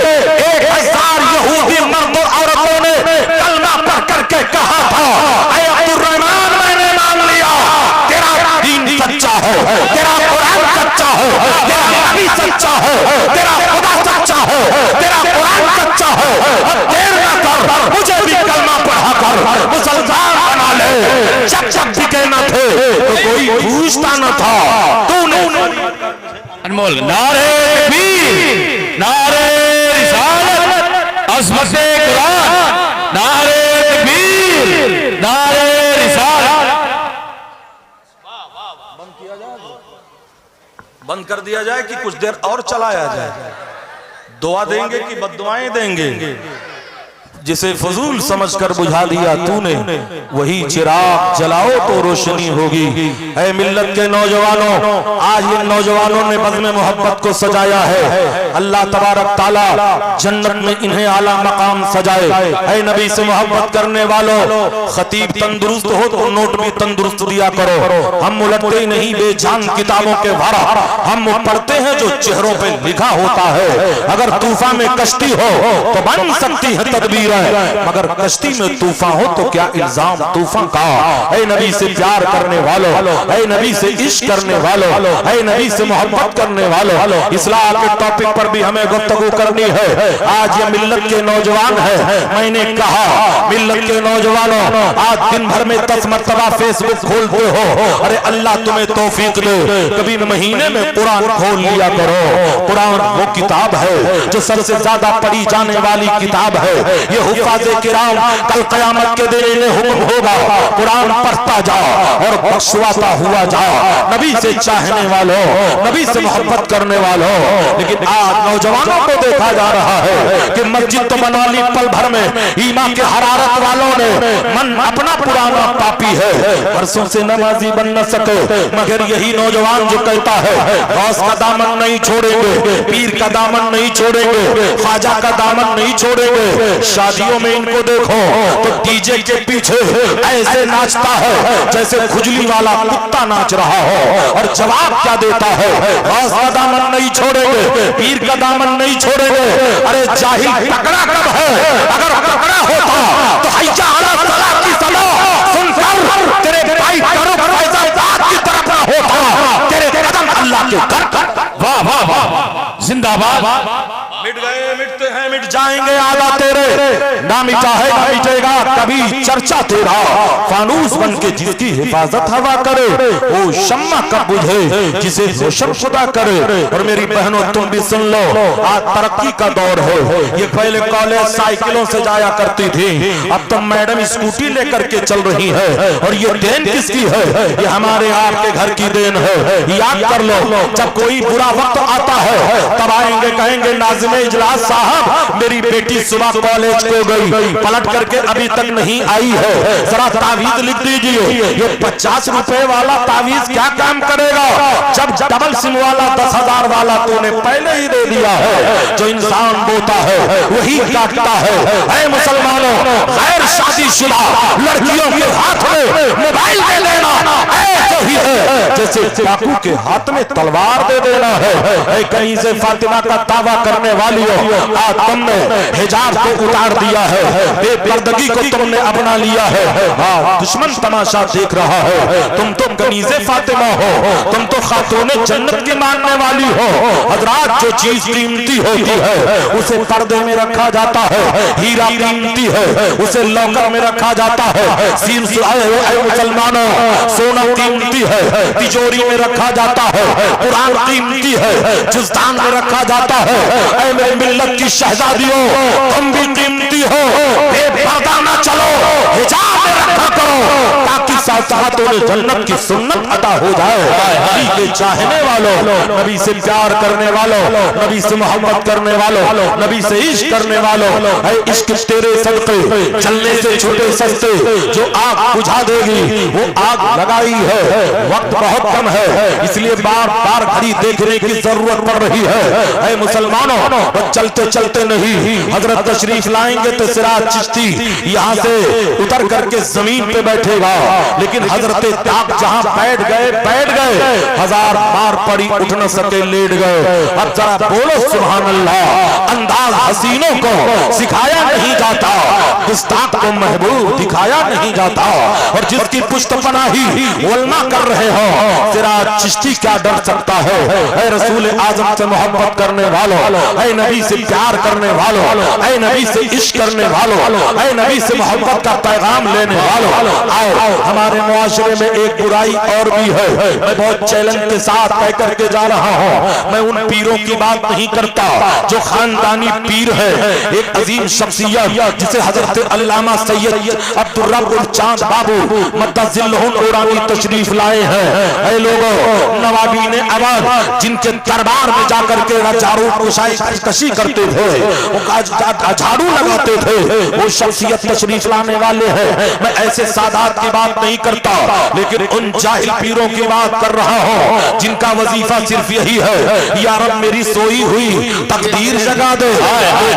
Speaker 2: 1000 यहूदी मर्द और औरतों ने कलमा पढ़ करके कहा था, ऐ अब्दुर्रहमान मैंने मान लिया, तेरा दीन सच्चा है, तेरा कुरान सच्चा है, तेरा नबी सच्चा है, तेरा खुदा सच्चा है, तेरा कुरान सच्चा है। अब देर न कर, मुझे भी कलमा पढ़ा कर मुसलमान बना ले। जब टिके न थे तो कोई पूछता न था, तूने
Speaker 1: अनमोल नारे तकबीर, नारे रिसालत, अज़मते कुरान, नारे तकबीर, नारे रिसालत।
Speaker 2: बंद कर दिया जाए कि कुछ देर और चलाया जाए? दुआ देंगे कि बद्दुआएं देंगे? जिसे फजूल समझकर बुझा दिया तूने, वही चिराग जलाओ तो रोशनी होगी। ऐ मिल्लत के नौजवानों, आज इन नौजवानों ने बज़्म मोहब्बत को सजाया है। अल्लाह तबारक ताला जन्नत में इन्हें आला मकाम सजाए। ऐ नबी से मोहब्बत करने वालों, खतीब तंदुरुस्त हो तो नोट भी तंदुरुस्त दिया करो। हम उलटते नहीं बेजान किताबों के वारा, हम पढ़ते हैं जो चेहरों पे लिखा होता है। अगर तूफान में कश्ती हो तो बन सकती है तदबीर, मगर कश्ती में तूफान हो तो क्या इल्जाम तूफान का। ऐ नबी से प्यार करने वालों, ऐ नबी से इश्क करने वालों, ऐ नबी से मोहब्बत करने वालों, इस्लाम के टॉपिक पर भी हमें गुफ्तगू करनी है। आज ये मिल्लत के नौजवान है, मैंने कहा मिल्लत के नौजवानों, आज दिन भर में 10 मरतबा फेसबुक खोलते हो। अरे अल्लाह तुम्हें तौफीक दे, कभी महीने में कुरान खोल लिया करो। कुरान वो किताब है जो सबसे ज्यादा पढ़ी जाने वाली किताब है। ये हुफ़ाज़े किराम कल क़यामत के दिन इन्हें हुक्म होगा, कुरान पढ़ता जाओ और बख्शवाता हुआ जाओ। नबी से चाहने वालों, नबी से मोहब्बत करने वालों। लेकिन आज नौजवानों को देखा जा रहा है कि मस्जिद तो बना ली पल भर में, ईमान के हरारत वालों ने मन अपना पुराना पापी है, बरसों से नमाजी बन न सके। मगर यही नौजवान जो कहता है गौस का दामन नहीं छोड़ेंगे, पीर का दामन नहीं छोड़ेंगे, ख्वाजा का दामन नहीं छोड़ेंगे। शादियों में इनको देखो तो डीजे के पीछे ऐसे नाचता है जैसे खुजली वाला कुत्ता नाच रहा हो। और जवाब क्या देता है? गौस का दामन नहीं छोड़ेंगे, पीर का दामन नहीं छोड़ेंगे। अरे जाहिल पकड़ा कब है? अगर पकड़ा होता तो हैया अला सलाह की सलाह सुनकर तेरे भाई करो फैज़ाबाद की तरफ ना होता, तेरे कदम अल्लाह के घर।
Speaker 1: वाह वाह वाह, जिंदाबाद।
Speaker 2: मिट गए, मिटते हैं, मिट जाएंगे आला तेरे, ना मिटा है ना मिटेगा कभी चर्चा तेरा। फानूस बन के जिसकी हिफाजत हवा करे, वो शम्मा कब बुझे जिसे रोशन खुदा करे। और मेरी बहनों तुम भी सुन लो, आज तरक्की का दौर है। ये पहले कॉलेज साइकिलों से जाया करती थी, अब तो मैडम स्कूटी लेकर के चल रही है। और ये देन किसकी है? ये हमारे आपके घर की देन है। याद कर लो, जब कोई बुरा वक्त आता है तब आएंगे कहेंगे नाज़िम इजलास साहब मेरी बेटी सुबह कॉलेज को गई, पलट करके अभी तक नहीं आई है, जरा तावीज लिख दीजिए। ये 50 रुपए वाला तावीज क्या काम करेगा जब डबल सिम वाला 10,000 वाला तूने पहले ही दे दिया है। जो इंसान बोता है वही काटता है। ऐ मुसलमानों, गैर शादीशुदा लड़कियों के हाथ में मोबाइल दे देना ऐसे ही है जैसे चाकू के हाथ में तलवार दे देना है। कहीं से फातिमा का दावा करने वालियों, आज तुमने हिजाब को उतार दिया है, बेपर्दगी को तुमने अपना लिया है। हाँ, दुश्मन तमाशा देख रहा है। तुम तो कनीज़े फातिमा हो, तुम तो खातूने जन्नत की मानने वाली हो। हजरात, जो चीज कीमती होती है उसे पर्दे में रखा जाता है, हीरा कीमती है उसे लॉकर में रखा जाता है। मुसलमानों, सोना कीमती है तिजोरी में रखा जाता है, कुरान कीमती है जुस्तान में रखा जाता है। ऐ मेरे मिल्लत की शहजादियों, तुम भी कीमती हो, बेपर्दा ना चलो,
Speaker 3: साथ उन्हें जन्नत की सुन्नत अता हो जाए। नबी के चाहने वालों, नबी से प्यार करने वालों, नबी से मोहब्बत करने वालों, नबी से इश्क करने वालों, है इश्क तेरे सदके चलने से छोटे सस्ते, जो आग बुझा देगी वो आग लगाई है। वक्त बहुत कम है, इसलिए बार बार घड़ी देखने की जरूरत पड़ रही है। ऐ मुसलमानों, चलते चलते नहीं, हजरत तशरीफ लाएंगे तो सिराज चिश्ती यहाँ से उतर करके जमीन पे बैठेगा, लेकिन हजरत ताक जहाँ बैठ गए, हजार बार पड़ी उठ न सके, लेट गए। अब जरा बोलो सुभान अल्लाह। अंदाज हसीनों को सिखाया नहीं जाता, गुस्ताख को महबूब दिखाया नहीं जाता, और जिसकी पुश्त पनाही वलमा कर रहे हो, सिराज चिश्ती क्या डर सकता है। ऐ रसूल आजम से मोहब्बत करने वालों, ऐ नबी से प्यार करने वालों, ऐ नबी से इश्क करने वालों, ऐ नबी से मोहब्बत का पैगाम लेने वालों, आओ हमारे मुआशरे में एक बुराई और भी है। मैं बहुत चैलेंज के साथ तय करके जा रहा हूँ। मैं उन पीरों की बात नहीं करता जो खानदानी पीर है। एक अजीम शख्सियत जिसे हजरत अल्लामा सैयद अब्दुल रब चांद बाबू मद्दजिल्लहुल तशरीफ लाए हैं। ऐ लोगों, नवाबी ने आवाज जिनके दरबार में जाकर के झाड़ू कशी करते थे, झाड़ू लगाते थे, वो शख्सियत तशरीफ लाने वाले हैं। मैं ऐसे सादात की बात नहीं करता, लेकिन उन जाहिल पीरों की बात कर रहा हूँ जिनका वजीफा सिर्फ यही है, या रब मेरी सोई हुई तकदीर जगा दे,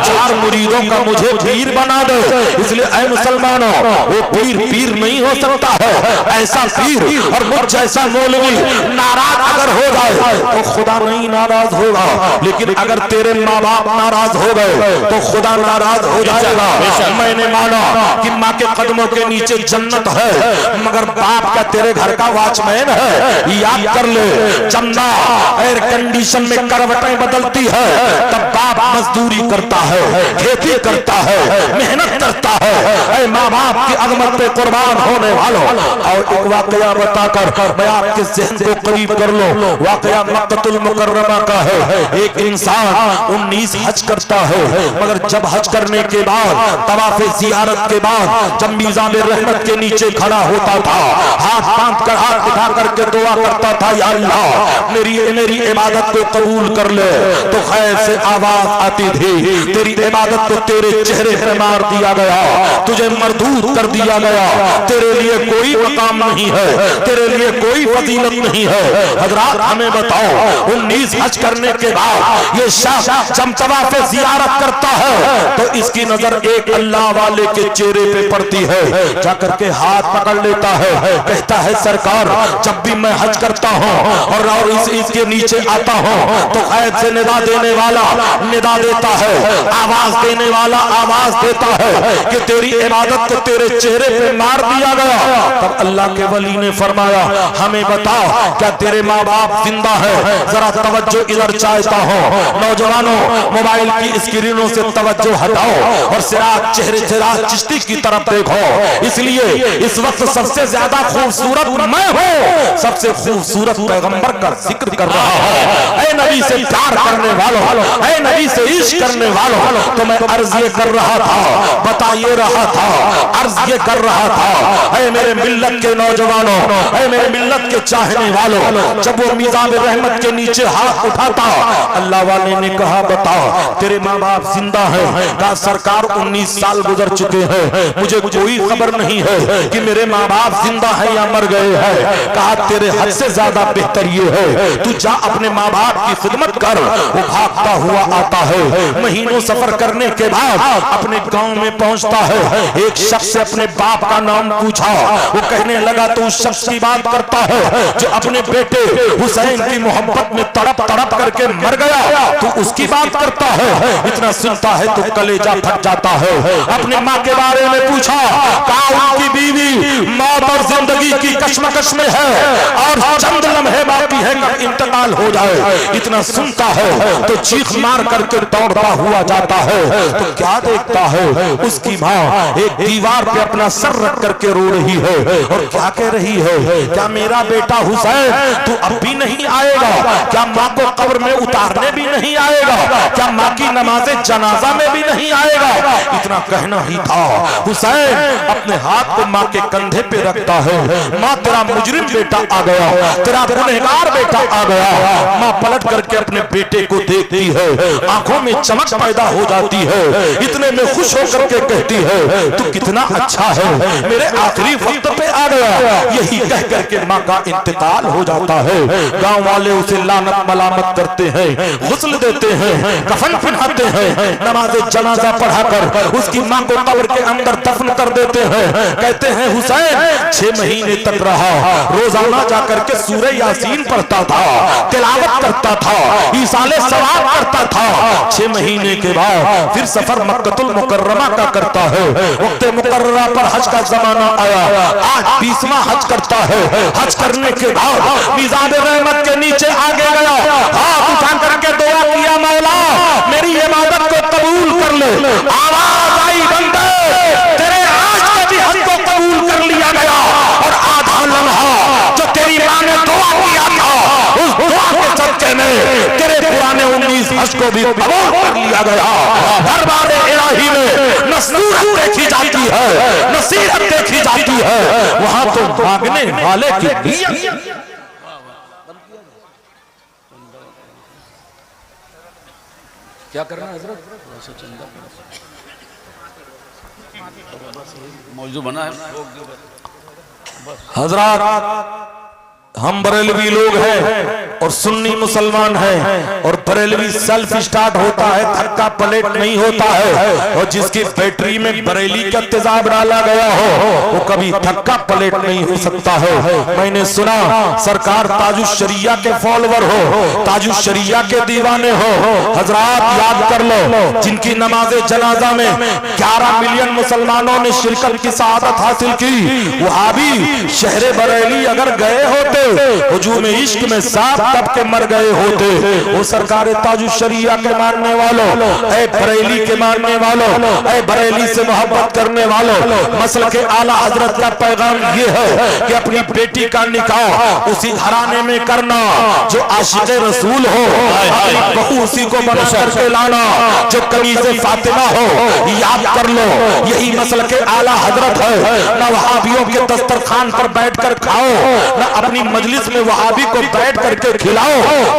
Speaker 3: चार मुरीदों का मुझे पीर बना दे। इसलिए ऐ मुसलमानों, वो पीर नहीं हो सकता है, ऐसा पीर और मुझ जैसा मौलवी नाराज अगर हो जाए तो खुदा नहीं नाराज होगा, लेकिन अगर तेरे माँ बाप नाराज हो गए तो खुदा नाराज हो जाएगा। मैंने माना कि माँ के कदमों के नीचे जन्नत है, मगर बाप का तेरे घर का वॉचमैन है। याद कर ले, चंदा एयर कंडीशन में करवटें बदलती है, तब बाप मजदूरी करता है, खेती करता है, मेहनत करता है। ऐ माँ बाप की अजमत पे कुर्बान होने वालों, और एक वाकया बताकर मैं आपके ज़हन को करीब कर लो। वाकया मक्कतुल मुकर्रमा का है। एक इंसान 19 हज करता है, मगर जब हज करने के बाद, तवाफ़े ज़ियारत के बाद, जब मीज़ान रहमत के नीचे खड़ा होता था, हाथ बांध कर हाथ उठा करके दुआ करता था, या अल्लाह मेरी इबादत को कबूल कर ले, तो खैर से आवाज आती थी, तेरी इबादत को तेरे चेहरे पर मार दिया गया, तुझे मरदूद कर दिया गया, तेरे लिए कोई मकाम नहीं है, तेरे लिए कोई फजीलत नहीं है। हजरात हमें बताओ, 19 हज करने के बाद ये शख्स जब तवाफ़े ज़ियारत करता है तो इसकी नजर एक अल्लाह वाले के चेहरे पे पड़ती है, जाकर के हाथ पकड़ लेता है, कहता है सरकार, जब भी मैं हज करता हूँ और इसके नीचे आता हूँ तो खैर से निदा देने वाला निदा देता है, आवाज देने वाला आवाज देता है कि तेरी इबादत को तेरे चेहरे पे मार दिया गया। तब अल्लाह के वली ने फरमाया, हमें बता क्या तेरे माँ बाप जिंदा है? जरा तवज्जो इधर चाहता हूँ। नौजवानों, मोबाइल की स्क्रीनों से तवज्जो हटाओ और सिराज चिश्ती की तरफ देखो। इसलिए इस वक्त सबसे ज्यादा खूबसूरत मैं हूँ, सबसे खूबसूरत पैगंबर का जिक्र कर रहा हूँ। ऐ नबी से प्यार करने वालों, ऐ नबी से इश्क करने वालों, तो मैं अर्ज ये कर रहा था, बता ये रहा था, अर्ज ये कर रहा था, ऐ मेरे मिल्लत के नौजवानों, ऐ मेरे मिल्लत के चाहने वालों, जब वो मीज़ान रहमत के नीचे हाथ उठाता, अल्लाह वाले ने कहा बता तेरे माँ बाप जिंदा है? कहा सरकार 19 साल गुजर चुके हैं, मुझे कोई खबर नहीं है कि मेरे माँ बाप जिंदा है या मर गए हैं। कहा तेरे हद से ज्यादा बेहतर ये है तू जा अपने माँ बाप की खिदमत कर। वो भागता हुआ आता है, महीनों सफर करने के बाद अपने गांव में पहुंचता है। एक शख्स से अपने बाप का नाम पूछा, वो कहने लगा तो उस शख्स की बात करता है जो अपने बेटे हुसैन की मोहब्बत में तड़प तड़प करके मर गया, तो उसकी बात करता है। इतना सुनता है तो कलेजा फट जाता है। अपने माँ के बारे में पूछा, कहा उनकी बीवी मौत और जिंदगी की कश्मकश में है और चंद लम्हे बाकी है है कब इंतकाल हो जाए, इतना सुनता है तो चीख मार करके दौड़ता हुआ जाता है। तो क्या देखता है, उसकी माँ एक दीवार पे अपना सर रख करके रो रही है और क्या कह रही है, क्या मेरा बेटा हुसैन तू अब भी नहीं आएगा? क्या माँ को कब्र में उतारने भी नहीं आएगा? क्या माँ की नमाज़े जनाजा में भी नहीं आएगा? इतना कहना ही था। हुसैन अपने हाथ को माँ के कंधे पे रखता है, माँ तेरा मुजरिम बेटा आ गया, तेरा गुनहगार बेटा आ गया। माँ पलट करके अपने बेटे को देखती है, आंखों में चमक पैदा हो जाती है, इतने में खुश होकर के कहती है तू कितना अच्छा है, मेरे आखिरी वक्त पे आ गया। यही कह करके माँ का इंतकाल हो जाता है। गांव वाले उसे लानत मलामत करते हैं, गुस्ल देते हैं, कफन पहनाते हैं, नमाज़े जनाजा पढ़ाकर उसकी माँ को कब्र के अंदर दफन कर देते हैं। कहते हैं हुसैन 6 महीने तक रहा, रोजाना जाकर के सूरह यासीन पढ़ता था, तिलावत करता था, ईसाले सवाब करता था। 6 महीने के बाद फिर सफर मक्कतुल मुकर्रमा का करता है। वक्त मुकर्रमा पर हज का जमाना आया, आज 20वां हज करता है। हज करने के बाद मिज़ान रहमत के नीचे आगे गया, हाथ उठा करके दुआ किया, मौला मेरी इबादत को कबूल कर ले। आवाज आई, बंदे तेरे आज के भी हज को कबूल कर लिया गया और आधा लम्हा जो तेरी मां ने दुआ किया था उस दुआ के सदके में तेरे पुराने 19 हज को भी कबूल कर लिया गया। दरबार इलाही में नसीहत देखी जाती है, नसीहत देखी जाती है, वहां तो मांगने वाले की नियत।
Speaker 2: क्या करना है हजरत? मौजू बना है
Speaker 3: हजरात, हम बरेलवी लोग हैं और सुन्नी मुसलमान हैं, और बरेलवी सेल्फ स्टार्ट होता है, धक्का पलट नहीं होता है। और जिसकी बैटरी में बरेली का तेजाब डाला गया हो वो कभी धक्का पलट नहीं हो सकता है। मैंने सुना सरकार ताजुश शरिया के फॉलोवर हो, ताजुश शरिया के दीवाने हो। हजरात याद कर लो, जिनकी नमाज़े जनाजा में 11 मिलियन मुसलमानों ने शिरकत की सआदत हासिल की, वहाबी शहरे बरेली अगर गए होते हुजूम इश्क में साथ तब के मर गए होते। वो सरकार ताजुश शरिया के मानने वालों, ऐ बरेली के मानने वालों, ऐ बरेली से मोहब्बत करने वालों, मसल के आला हजरत का पैगाम ये है कि अपनी बेटी का निकाह उसी घराने में करना जो आशिक़े रसूल हो, अपनी बहू उसी को बना करके लाना जो कनीज़े फातिमा हो। याद कर लो, यही मसल के आला हजरत है। न वहाबियों के दस्तरखान पर बैठ कर खाओ, न अपनी मजलिस में वहाबी को बैठ करके खिलाओ।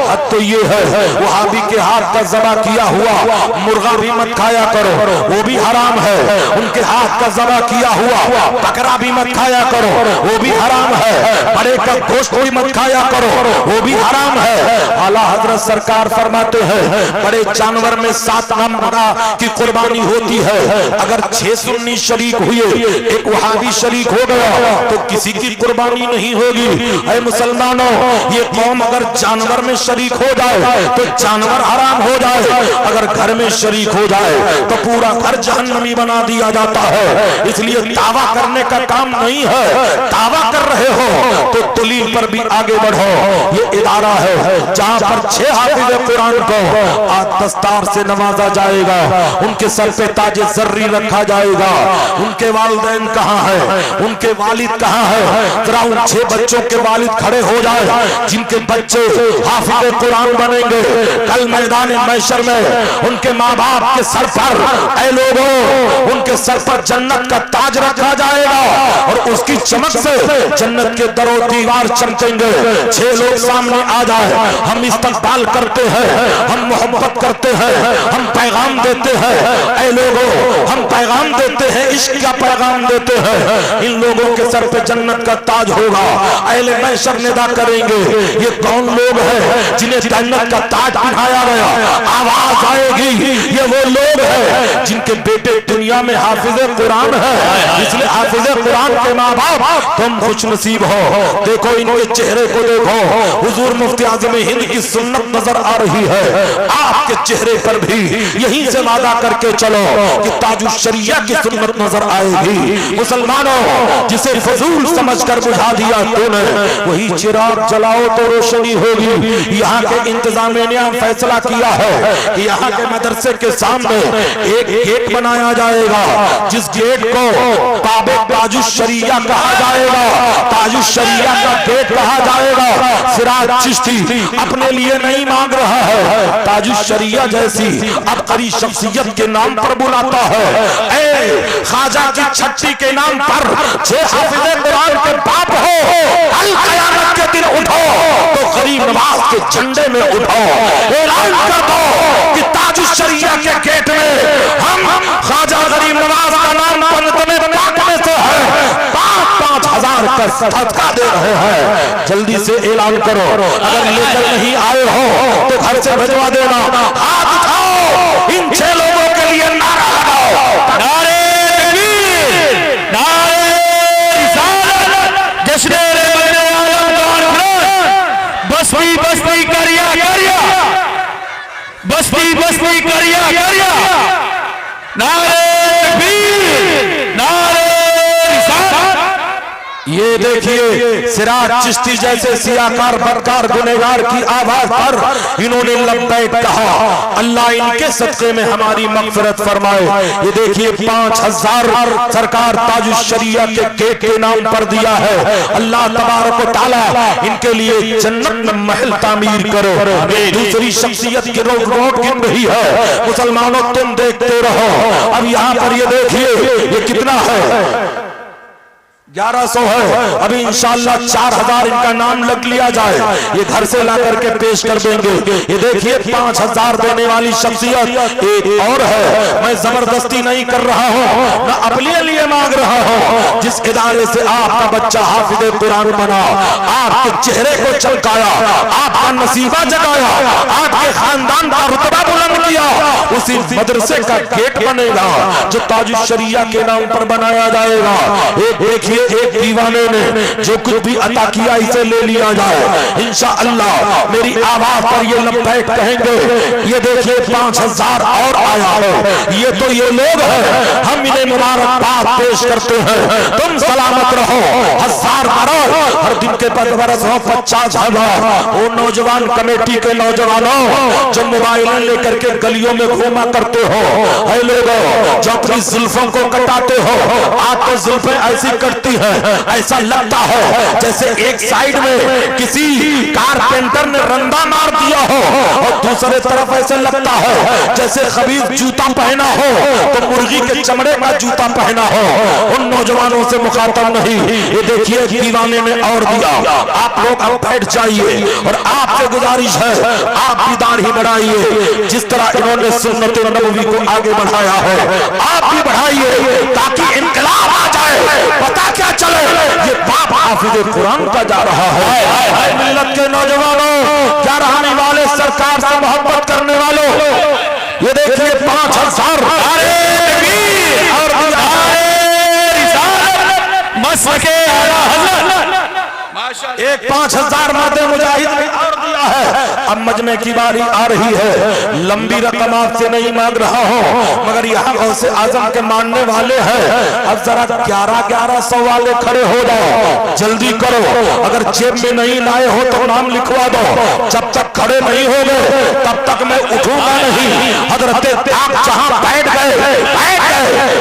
Speaker 3: हद तो ये है, वहाबी के हाथ का ज़बा किया हुआ मुर्गा भी मत खाया करो, वो भी हराम है। उनके हाथ का ज़बा किया हुआ बकरा भी मत खाया करो, वो भी हराम है। बड़े का गोश्त भी मत खाया करो, वो भी हराम है। आला हजरत सरकार फरमाते हैं बड़े जानवर में 7 नंबरा की कुर्बानी होती है। अगर 6 सुन्नी शरीक हुए, एक वहाबी शरीक हो गया तो किसी की कुर्बानी नहीं होगी। ऐ मुसलमानों, ये कौम अगर जानवर में शरीक हो जाए तो जानवर हराम हो जाए, अगर घर में शरीक हो जाए तो पूरा घर जहन्नमी बना दिया जाता है। इसलिए दावा करने का काम नहीं है, दावा कर रहे हो तो दलील पर भी आगे बढ़ो। ये इदारा है जहां पर 6 हाफिज़ कुरान को आज दस्तार से नवाजा जाएगा, उनके सर पे ताजे जर्री रखा जाएगा। उनके वालिदैन कहाँ है, उनके वालिद कहाँ है? जरा उन 6 बच्चों के वालिद खड़े हो जाए जिनके बच्चे हाफिज़ कुरान बनेंगे। कल मैदान महशर में उनके माँ बाप के सर पर, ऐ लोगों, उनके सर पर जन्नत का ताज रखा जाएगा और उसकी चमक से जन्नत के दरो दीवार चमकेंगे। 6 लोग सामने आ जाए, हम इस्तकबाल करते हैं, हम मोहब्बत करते हैं, हम पैगाम देते हैं। ऐ लोगों, हम पैगाम देते हैं, इश्क का पैगाम देते हैं। इन लोगों के सर पे जन्नत का ताज होगा। अहले महशर निदा करेंगे, ये कौन लोग हैं जिन्हें जन्नत का ताज पहनाया गया? आवाज आएगी, ये वो लोग हैं जिनके बेटे दुनिया में हाफिज़ कुरान है। इसलिए हाफिज़ कुरान के माँ बाप तुम खुश नसीब हो। देखो इनके चेहरे को देखो, हुजूर मुफ्ती आज़म हिंद की सुन्नत नजर आ रही है। आपके चेहरे पर भी यहीं से वादा करके चलो कि ताजुश शरिया की सुन्नत नजर आएगी। मुसलमानों, जिसे फजूल समझकर बुझा दिया तूने, वही चिराग जलाओ तो रोशनी नहीं होगी। यहाँ के इंतजामिया ने फैसला किया है कि यहाँ के मदरसे के सामने एक गेट बनाया जाएगा, जिस गेट को ताबे ताजुश्शरिया कहा जाएगा, ताजुश्शरिया का गेट कहा जाएगा। सिराज चिश्ती अपने लिए नहीं मांग रहा है, ताजुश्शरिया जैसी अबकरी शख्सियत के नाम पर बुलाता है। ए ख्वाजा की छठी के नाम पर जे हाफिज़े कुरान के बाप हो, कल क़यामत के दिन उठो तो गरीब नवाज के झंडे में उठो, ऐलान कर दो कि ताजुश्शरिया के गेट में हम ख्वाजा गरीब नवाज का नाम पंजतने में से है 5,000 का सदका दे रहे हैं। जल्दी से ऐलान करो, अगर लेकर नहीं आए हो तो घर से भिजवा देना। हाथ उठाओ, इन 6 लोगों के लिए नारा लगाओ,
Speaker 1: नारे तकबीर, नारे रिसालत, जश्न बस्ती बस्ती करिया करिया, बस्ती बस्ती करिया करिया, नारे तकबीर, नारे रिसालत।
Speaker 3: ये देखिए सिराज चिश्ती जैसे सियाकार बदकार गुनहगार की आवाज पर इन्होंने लब्बैक कहा। अल्लाह इनके सदक़े में हमारी मग़फ़िरत फरमाए। ये देखिए 5,000 सरकार ताजुश्शरिया के गेट के नाम पर दिया है। अल्लाह तबारक व तआला इनके लिए जन्नत में महल तामीर करो। दूसरी शख्सियत की रोड गिन रही है, मुसलमानों तुम देखते रहो। अब यहाँ पर ये देखिए ये कितना है, 1100 है। अभी इंशाअल्लाह 4,000 इनका नाम लग लिया जाए, ये घर से ला करके पेश कर देंगे। ये देखिए 5,000 देने वाली शख्सियत एक और है। मैं जबरदस्ती नहीं कर रहा हूँ, मैं अपने लिए मांग रहा हूँ। जिस इदारे से आपका बच्चा हाफिज़े कुरान बना, आपके चेहरे को चमकाया, आपका नसीबा जगाया, आपके खानदान का रुतबा बुलंद किया, उसी मदरसे का गेट बनेगा जो ताजुश्शरिया के नाम पर बनाया जाएगा। एक देखिए एक दीवाने ने जो कुछ भी अता किया इसे ले लिया जाए। इंशाअल्लाह मेरी आवाज पर ये लब्बैक कहेंगे। ये देखिए 5,000 और आया है। ये तो ये लोग हैं, हम इन्हें मुबारकबाद पेश करते हैं। तुम सलामत रहो, 1000 बरस हर दिन के 5 बरस हो 50,000। वो नौजवान कमेटी के नौजवानों जो मोबाइल लेकर के गलियों में घूमा करते हो, है लोगों जो अपनी जुल्फों को कटाते हो, आप तो जुल्फें ऐसी कटती है ऐसा लगता है जैसे एक साइड में किसी कारपेंटर ने रंदा मार दिया हो, और दूसरे तरफ ऐसे लगता है जैसे खबीज जूता पहना हो तो मुर्गी के चमड़े का जूता पहना हो। उन नौजवानों से मुखातब नहीं। ये देखिए दीवाने ने और दिया। आप लोग अब बैठ जाइए और आपसे गुजारिश है आप भी दाढ़ी बढ़ाइए। जिस तरह इन्होंने सुन्नत नबवी को आगे बढ़ाया है आप भी बढ़ाइए, ताकि इनकलाब आ जाए। पता क्या चले ये बाप हाफिज़े कुरान का जा रहा है। मिल्लत के नौजवानों, क्या रहने वाले, सरकार से मोहब्बत करने वालों, ये देखिए 5,000 एक 5,000 मर्दे मुजाहिद ने और दिया है। अब मजमे की बारी आ रही है। लंबी रकम आपसे नहीं मांग रहा हूँ, मगर यहाँ गौसे आजम के मानने वाले हैं। अब जरा 1100 वाले खड़े हो जाओ, जल्दी करो। अगर जेब में नहीं लाए हो तो नाम लिखवा दो। जब तक खड़े नहीं हो गए तब तक मैं उठूंगा नहीं। हजरत आप जहाँ बैठ गए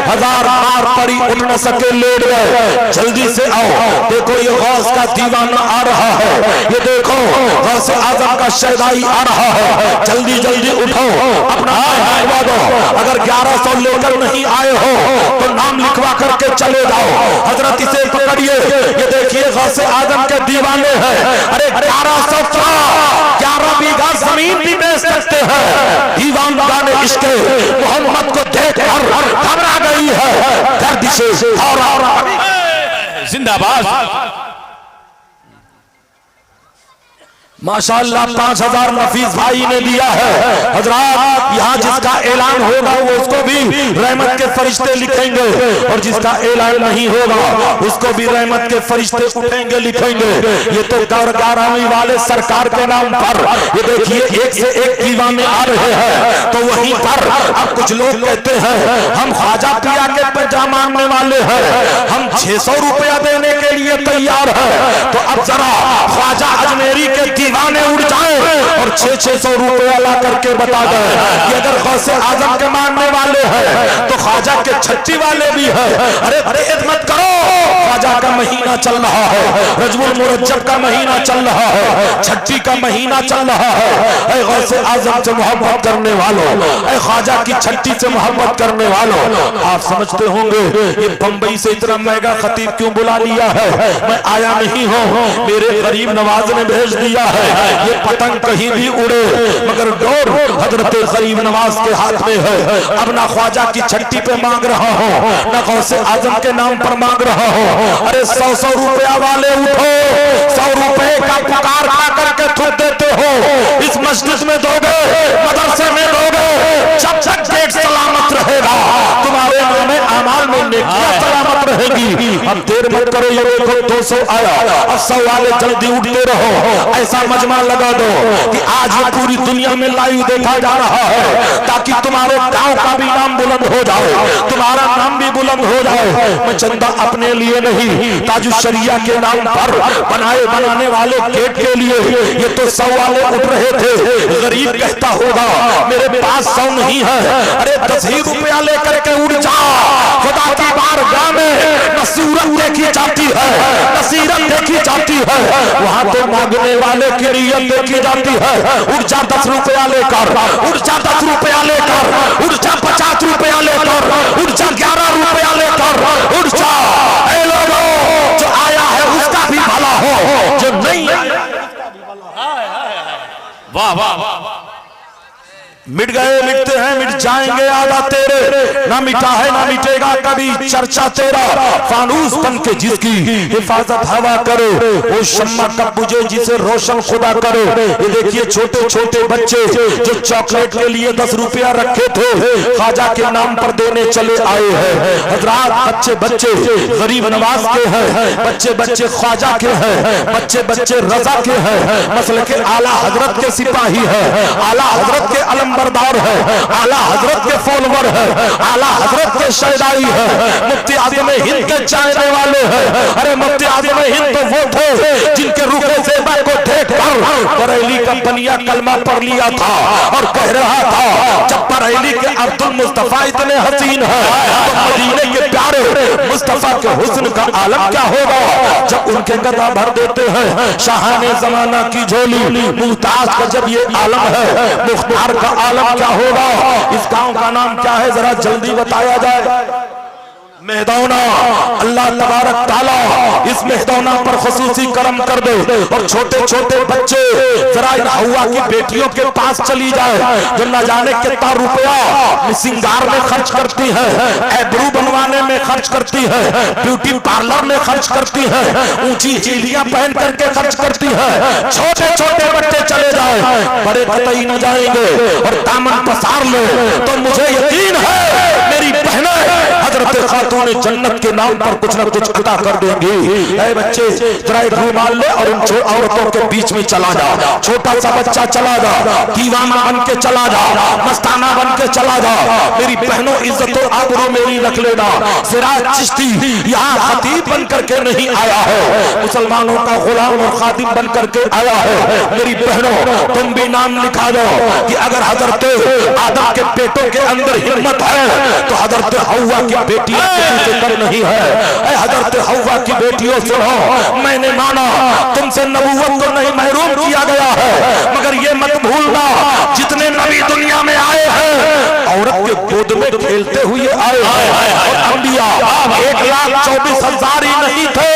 Speaker 3: 1000 बार पड़ी, उठ न सके, लेट गए। जल्दी से आओ। देखो ये गौस का दीवाना आ रहा है, ये देखो गौस आजम का शहदाई आ रहा है। जल्दी जल्दी उठो, अपना लिखवा दो। अगर 1100 लेकर नहीं आए हो तो नाम लिखवा करके चले जाओ। हजरत इसे पकड़िए। ये देखिए गौस आजम के दीवाने हैं। अरे 1100 11 बीघा जमीन भी बेच सकते हैं। दीवानदान इश्क मोहम्मद को देख कर घबरा गई है, दर्द से और
Speaker 1: जिंदाबाद।
Speaker 3: माशाअल्लाह 5,000 नफीस भाई ने दिया है। हजरात यहाँ जिसका ऐलान होगा वो उसको भी रहमत के फरिश्ते लिखेंगे, और जिसका ऐलान नहीं होगा उसको भी रहमत के फरिश्ते उठेंगे, लिखेंगे। ये तो कारगारामी वाले सरकार के नाम पर ये देखिए एक से एक दीवाने आ रहे हैं। तो वहीं पर अब कुछ लोग कहते हैं हम ख्वाजा पिया के पंजा मांगने वाले हैं, हम 600 रुपया देने के लिए तैयार है। तो अब जरा ख्वाजा अजमेरी के दीवाने उड़ जाए और 600 रुपया ला करके बता दे कि अगर गौसे आजम के मानने वाले हैं तो ख्वाजा के छठी वाले भी है। अरे तेज मत करो, ख्वाजा का महीना चल रहा है, रजबुल मुरज्जब का महीना चल रहा है, छठी का महीना चल रहा है। ऐ गौसे आजम से मोहब्बत करने वालों, ऐ ख्वाजा की छठी से मोहब्बत करने वालों, आप समझते होंगे ये बंबई से इतना महंगा खतीब क्यों बुला लिया है। मैं आया नहीं हूँ, मेरे गरीब नवाज ने भेज दिया है। ये पतंग कहीं भी उड़े मगर डोर हजरत गरीब नवाज के हाथ में है। अब ना ख्वाजा की छट्टी पे मांग रहा हूँ, ना गौसे आजम के नाम पर मांग रहा हूँ। अरे 100 रुपया वाले उठो, 100 रुपए का पुकार खा करके थूक देते हो। इस मस्जिद में दोगे, मदरसे में दोगे, जब तक पेट सलामत रहेगा तुम्हारे नामे अमाल में नेकियां सलामत रहेगी। अब देर मत करो, ये देखो 200 आया, अब 100 वाले जल्दी उठते रहो। ऐसा मजमा लगा दो कि आज ये पूरी दुनिया में लाइव देखा जा रहा है ताकि तुम्हारे गांव का भी नाम बुलंद हो जाए, तुम्हारा नाम भी बुलंद हो जाए। मैं चंदा अपने लिए नहीं, ताजुशरिया के नाम पर बनाने वाले गेट के लिए। ये तो 100 वाले उठ रहे थे। गरीब कहता होगा मेरे पास 100 नहीं है। अरे 10 ही रुपया लेकर के उड़ जा, खुदा की बारगाह में नसीरत देखी जाती है, नसीरत देखी जाती है। वहां तो मांगने वाले की नियत देखी जाती है। उड़ जा 10 रुपया लेकर, उड़ जा 10 रुपया लेकर, उड़ जा 50 रुपया लेकर, उड़ जा 11 रुपया लेकर, उड़ जा। ऐ लोगों, जो आया है उसका भी भला हो, जो नहीं
Speaker 1: वाह वाह वाह।
Speaker 3: मिट गए, मिटते हैं, मिट जाएंगे आदा तेरे, ना मिटा है ना मिटेगा कभी चर्चा तेरा। फानूस बन के जिसकी हिफाजत हवा करो, वो शम्मा कब बुझे जिसे रोशन खुदा करो। ये देखिए छोटे छोटे बच्चे जो चॉकलेट के लिए 10 रुपया रखे थे, ख्वाजा के नाम पर देने चले आए हैं। हजरात, बच्चे बच्चे गरीब नवाज के हैं, बच्चे बच्चे ख्वाजा के हैं, बच्चे बच्चे रजा के हैं, मसले के आला हजरत के सिपाही है, आला हजरत के अलम बरदार है, आला हजरत के फॉलोवर है, आला हजरत के शहदाई है, मुफ्ती आज़म हिंद के चाहने वाले हैं। अरे मुफ्ती आज़म हिंद तो वो थे जिनके रुखे ज़ेबा को देखकर बरेली का बनिया कलमा पढ़ लिया था और कह रहा था जब बरेली के अब्दुल मुस्तफा इतने हसीन है तो मदीने के प्यारे मुस्तफा के हुस्न का आलम क्या होगा। जब उनके गदा भर देते हैं शाहाने जमाना की झोली, मुमताज का जब ये आलम है, मुख्तार का आलम क्या होगा। इस गांव का नाम क्या है जरा जल्दी बताया जाए। मेहदौना। अल्लाह तबारक ताला इस मेहदौना पर खुसूसी करम कर दे और छोटे छोटे बच्चे जरा इन हवा की बेटियों के पास चली जाए जो न जाने कितना रुपया सिंगार में खर्च करती है, एब्रू बनवाने में खर्च करती है, ब्यूटी पार्लर में खर्च करती है, ऊंची हीलियां पहन करके खर्च करती है। छोटे छोटे बच्चे चले जाए, बड़े कतई न जाएंगे और दामन पसार ले तो मुझे यकीन है मेरी बहनें हजरत खातून जन्नत के नाम पर कुछ न कुछ अदा कर देंगी। ऐ बच्चे जरा एक रुमाल ले और उन औरतों के बीच में चला जा, छोटा सा बच्चा चला जा, दीवाना बन के चला जा, मस्ताना बन के चला जा। मेरी बहनों इज्जत और आबरू मेरी रख लेना। सिराज चिश्ती यहाँ खतीब बन करके नहीं आया है, मुसलमानों का गुलाम और खादिम बन करके आया है। मेरी बहनों तुम भी नाम लिखा दो कि अगर हजरत आदम के पेटों के अंदर हिम्मत है तो हजरत हव्वा की बेटियां किसी से कम नहीं है। ऐ हजरत हव्वा की बेटियों सुनो, मैंने माना तुमसे नबूवत तो नहीं महरूम किया गया है मगर ये मत भूलना जितने नबी दुनिया में आए हैं औरत के गोद में खेलते हुए आए हैं। और अंबिया 1,24,000 ही नहीं थे,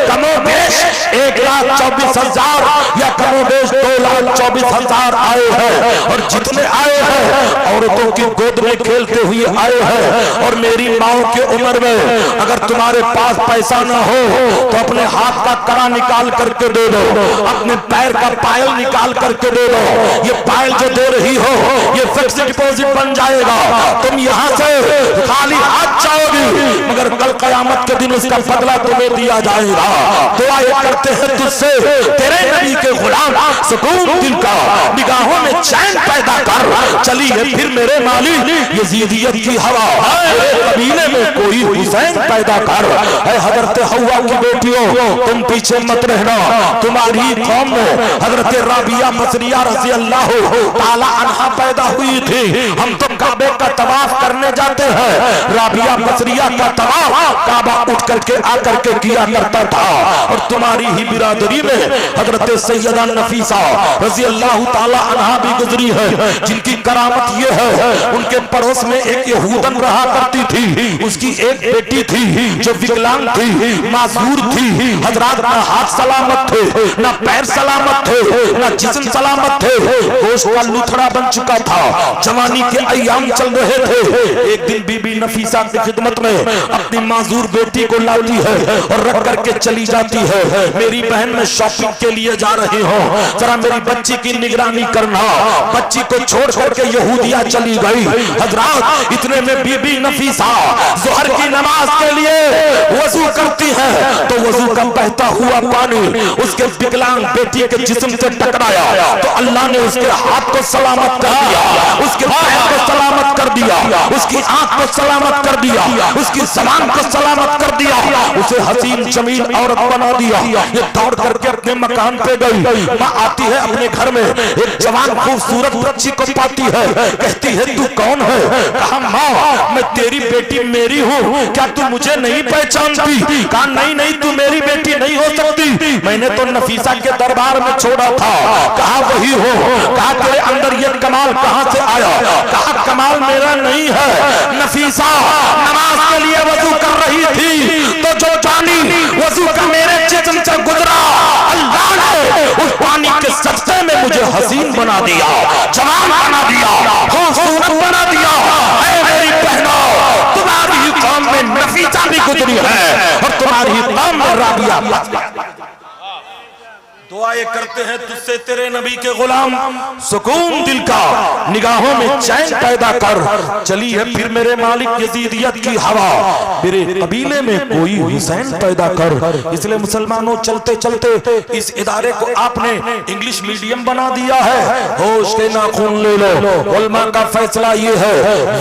Speaker 3: कमोबेश 1,24,000 या कमोबेश 2,24,000 आए हैं। और जितने आए हैं औरतों की गोद में खेलते हुए आए हैं। और मेरी माओ की उम्र में अगर तुम्हारे पास पैसा ना हो तो अपने हाथ का कड़ा निकाल करके दे दो, अपने पैर का पायल निकाल करके दे दो। ये पायल जो दे रही हो ये फिक्स डिपॉजिट बन जाएगा। तुम यहाँ से खाली हाथ जाओगी मगर कल कयामत के दिन उसका बदला तुम्हें दिया जाएगा। दुआ ये करते हैं तुझसे तेरे नबी के गुलाम सुकून दिल का निगाहों में चैन पैदा कर, चली है फिर मेरे मालिक यजीदियत की हवा, मेरे कबीले में कोई हुसैन पैदा कर। है हजरत हवा की बेटियों तुम पीछे मत रहना, तुम्हारी कौम में हजरत राबिया बसरिया रज़ी अल्लाह ताला अन्हा पैदा हुई थी। हम तो काबे का तवाफ करने जाते हैं, राबिया बसरिया का तवाफ काबा उठ करके आकर के किया करता था। और तुम्हारी ही बिरादरी में हजरत सैयदा नफीसा रज़ी अल्लाह ताला अन्हा भी गुजरी है, जिनकी करामत ये है उनके पड़ोस में एक यहूदन रहा करती थी, उसकी एक बेटी थी जो विकलांग थी, मासूर थी। हजरात ना हाथ सलामत थे, ना पैर सलामत थे, ना जिस्म सलामत थे, गोश्त का लूथड़ा बन चुका था, जवानी के अय्याम चल रहे थे। एक दिन बीबी नफीसा की खिदमत में अपनी मासूर बेटी को लाती है और रख करके चली जाती है, मेरी बहन मैं शॉपिंग के लिए जा रही हूँ, जरा मेरी बच्ची की निगरानी करना। बच्ची को छोड़ करके यहूदिया चली गई। हजरात इतने में बीबी नफीसा ज़ोहर की नमाज के लिए वजू करती है, तो वजू का बहता हुआ पानी उसके विकलांग बेटी के जिस्म से टकराया, तो अल्लाह ने उसके हाथ को सलामत कर दिया, उसके पैर को सलामत कर दिया, उसकी आंख को सलामत कर दिया, उसकी ज़बान को सलामत कर दिया, उसे हसीन जमील औरत बना दिया। ये दौड़ करके अपने मकान पे गई। माँ आती है अपने घर में, एक जवान खूबसूरत बच्ची को पाती है, कहती है तू कौन है? कहा माँ मैं तेरी बेटी मेरी हूँ, क्या तू मुझे नहीं पहचानती? कहा नहीं नहीं तू मेरी बेटी नहीं हो सकती, मैंने तो नफीसा के दरबार में छोड़ा था। कहा वही हो। कहा तेरे अंदर ये कमाल कहाँ से आया? कहा कमाल मेरा नहीं है, नफीसा नमाज के लिए वजू कर रही थी तो जो पानी वजू का मेरे जिस्म से गुजरा, अल्लाह ने उस पानी के सदक़े में मुझे हसीन बना दिया, जवान बना दिया, खूबसूरत बना दिया। ऐ मेरी बहनों, तुम्हारी ही कौम में नफीसा भी गुजरी है और तुम्हारी ही कौम में राबिया। दुआएं करते हैं तुझसे तेरे नबी के गुलाम, सुकून दिल का निगाहों में चैन पैदा कर, चली है फिर मेरे मालिक यजीदियत की हवा, मेरे कबीले में कोई हुसैन पैदा कर। इसलिए मुसलमानों चलते चलते इस इदारे को आपने इंग्लिश मीडियम बना दिया है। होश के नाखून ले लो, उलमा का फैसला ये है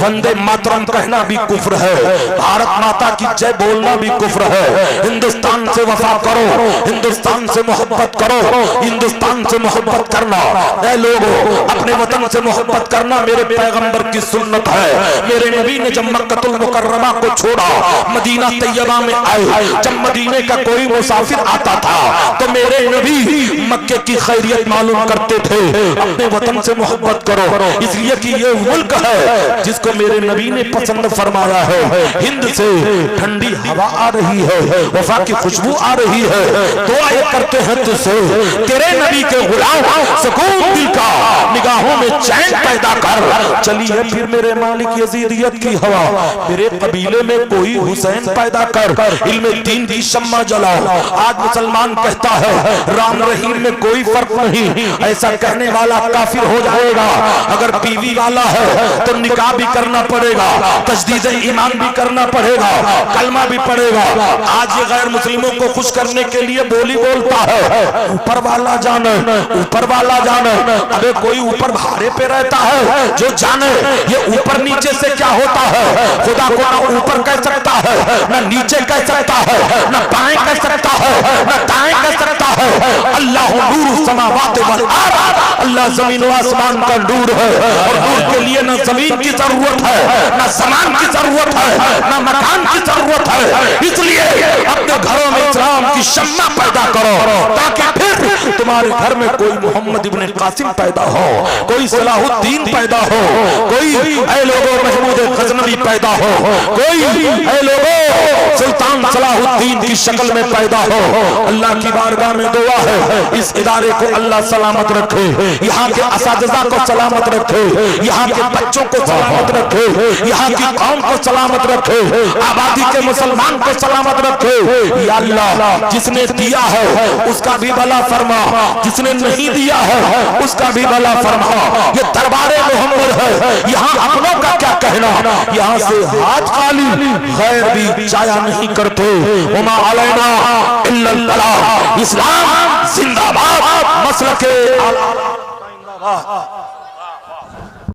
Speaker 3: वंदे मातरम कहना भी कुफ्र है, भारत माता की जय बोलना भी कुफ्र है। हिंदुस्तान से वफा करो, हिंदुस्तान से मोहब्बत करो, हिंदुस्तान से मोहब्बत करना। ऐ लोगों अपने वतन से मोहब्बत करना मेरे पैगंबर की सुन्नत है। मेरे नबी ने जब मक्कतुल मुकर्रमा को छोड़ा, मदीना तैयबा में आए, जब मदीने का कोई मुसाफिर आता था तो मेरे नबी मक्के की खैरियत मालूम करते थे, अपने वतन से मोहब्बत करो, इसलिए कि ये मुल्क है जिसको मेरे नबी ने पसंद फरमाया है। हिंद से ठंडी हवा आ रही है, वफा की खुशबू आ रही है। दुआ करते हैं तुझसे तेरे नबी के गुलाम, सुकून दिल का निगाहों में चैन पैदा कर, चली है फिर मेरे मालिक यजीदियत की हवा, मेरे कबीले में कोई हुसैन पैदा कर। इल्मे दीन की शम्मा जलाओ। आज मुसलमान कहता है राम रहीम में कोई फर्क नहीं, ऐसा कहने वाला काफिर हो जाएगा। अगर बीवी वाला है तो निकाह भी करना पड़ेगा, तजदीद ईमान भी करना पड़ेगा, कलमा भी पड़ेगा। आज ये गैर मुस्लिमों को खुश करने के लिए बोली बोलता है ऊपर वाला जाने, ऊपर वाला जाने। अबे कोई ऊपर भाड़े पे रहता है जो जाने ये ऊपर नीचे से क्या होता है। खुदा को ना ऊपर कह सकता है, ना नीचे कह सकता है, ना बाएं कह सकता है, ना दाएं कह सकता है। अल्लाह नूर समावात वल अर्द, अल्लाह जमीन व आसमान का नूर है और नूर के लिए ना जमीन की जरूरत है, ना समान की जरूरत है, ना मकान की जरूरत है। इसलिए अपने घरों में इस्लाम की शम्मा पैदा करो ताकि फिर तुम्हारे घर में कोई मोहम्मद इब्ने कासिम पैदा हो, कोई सलाहुद्दीन पैदा हो, कोई ऐ लोगों महमूद गजनवी पैदा हो, कोई ऐ लोगों सुल्तान सलाहुद्दीन की शक्ल में पैदा हो। अल्लाह की बारगाह में दुआ है इस इदारे को अल्लाह सलामत रखे, यहाँ के असातिज़ा को सलामत रखे, यहाँ के बच्चों को सलामत रखे, यहाँ की कौम को सलामत रखे, आबादी के मुसलमान को सलामत रखे। या अल्लाह जिसने दिया है उसका भी भला फरमा, जिसने नहीं दिया है उसका भी भला फरमा। ये दरबारे मोहम्मद है, यहाँ अपनों का क्या कहना, यहाँ से हाथ खाली गैर भी जाया नहीं करते। उमा अलैना इल्लल बलाग। इस्लाम जिंदाबाद, मसलके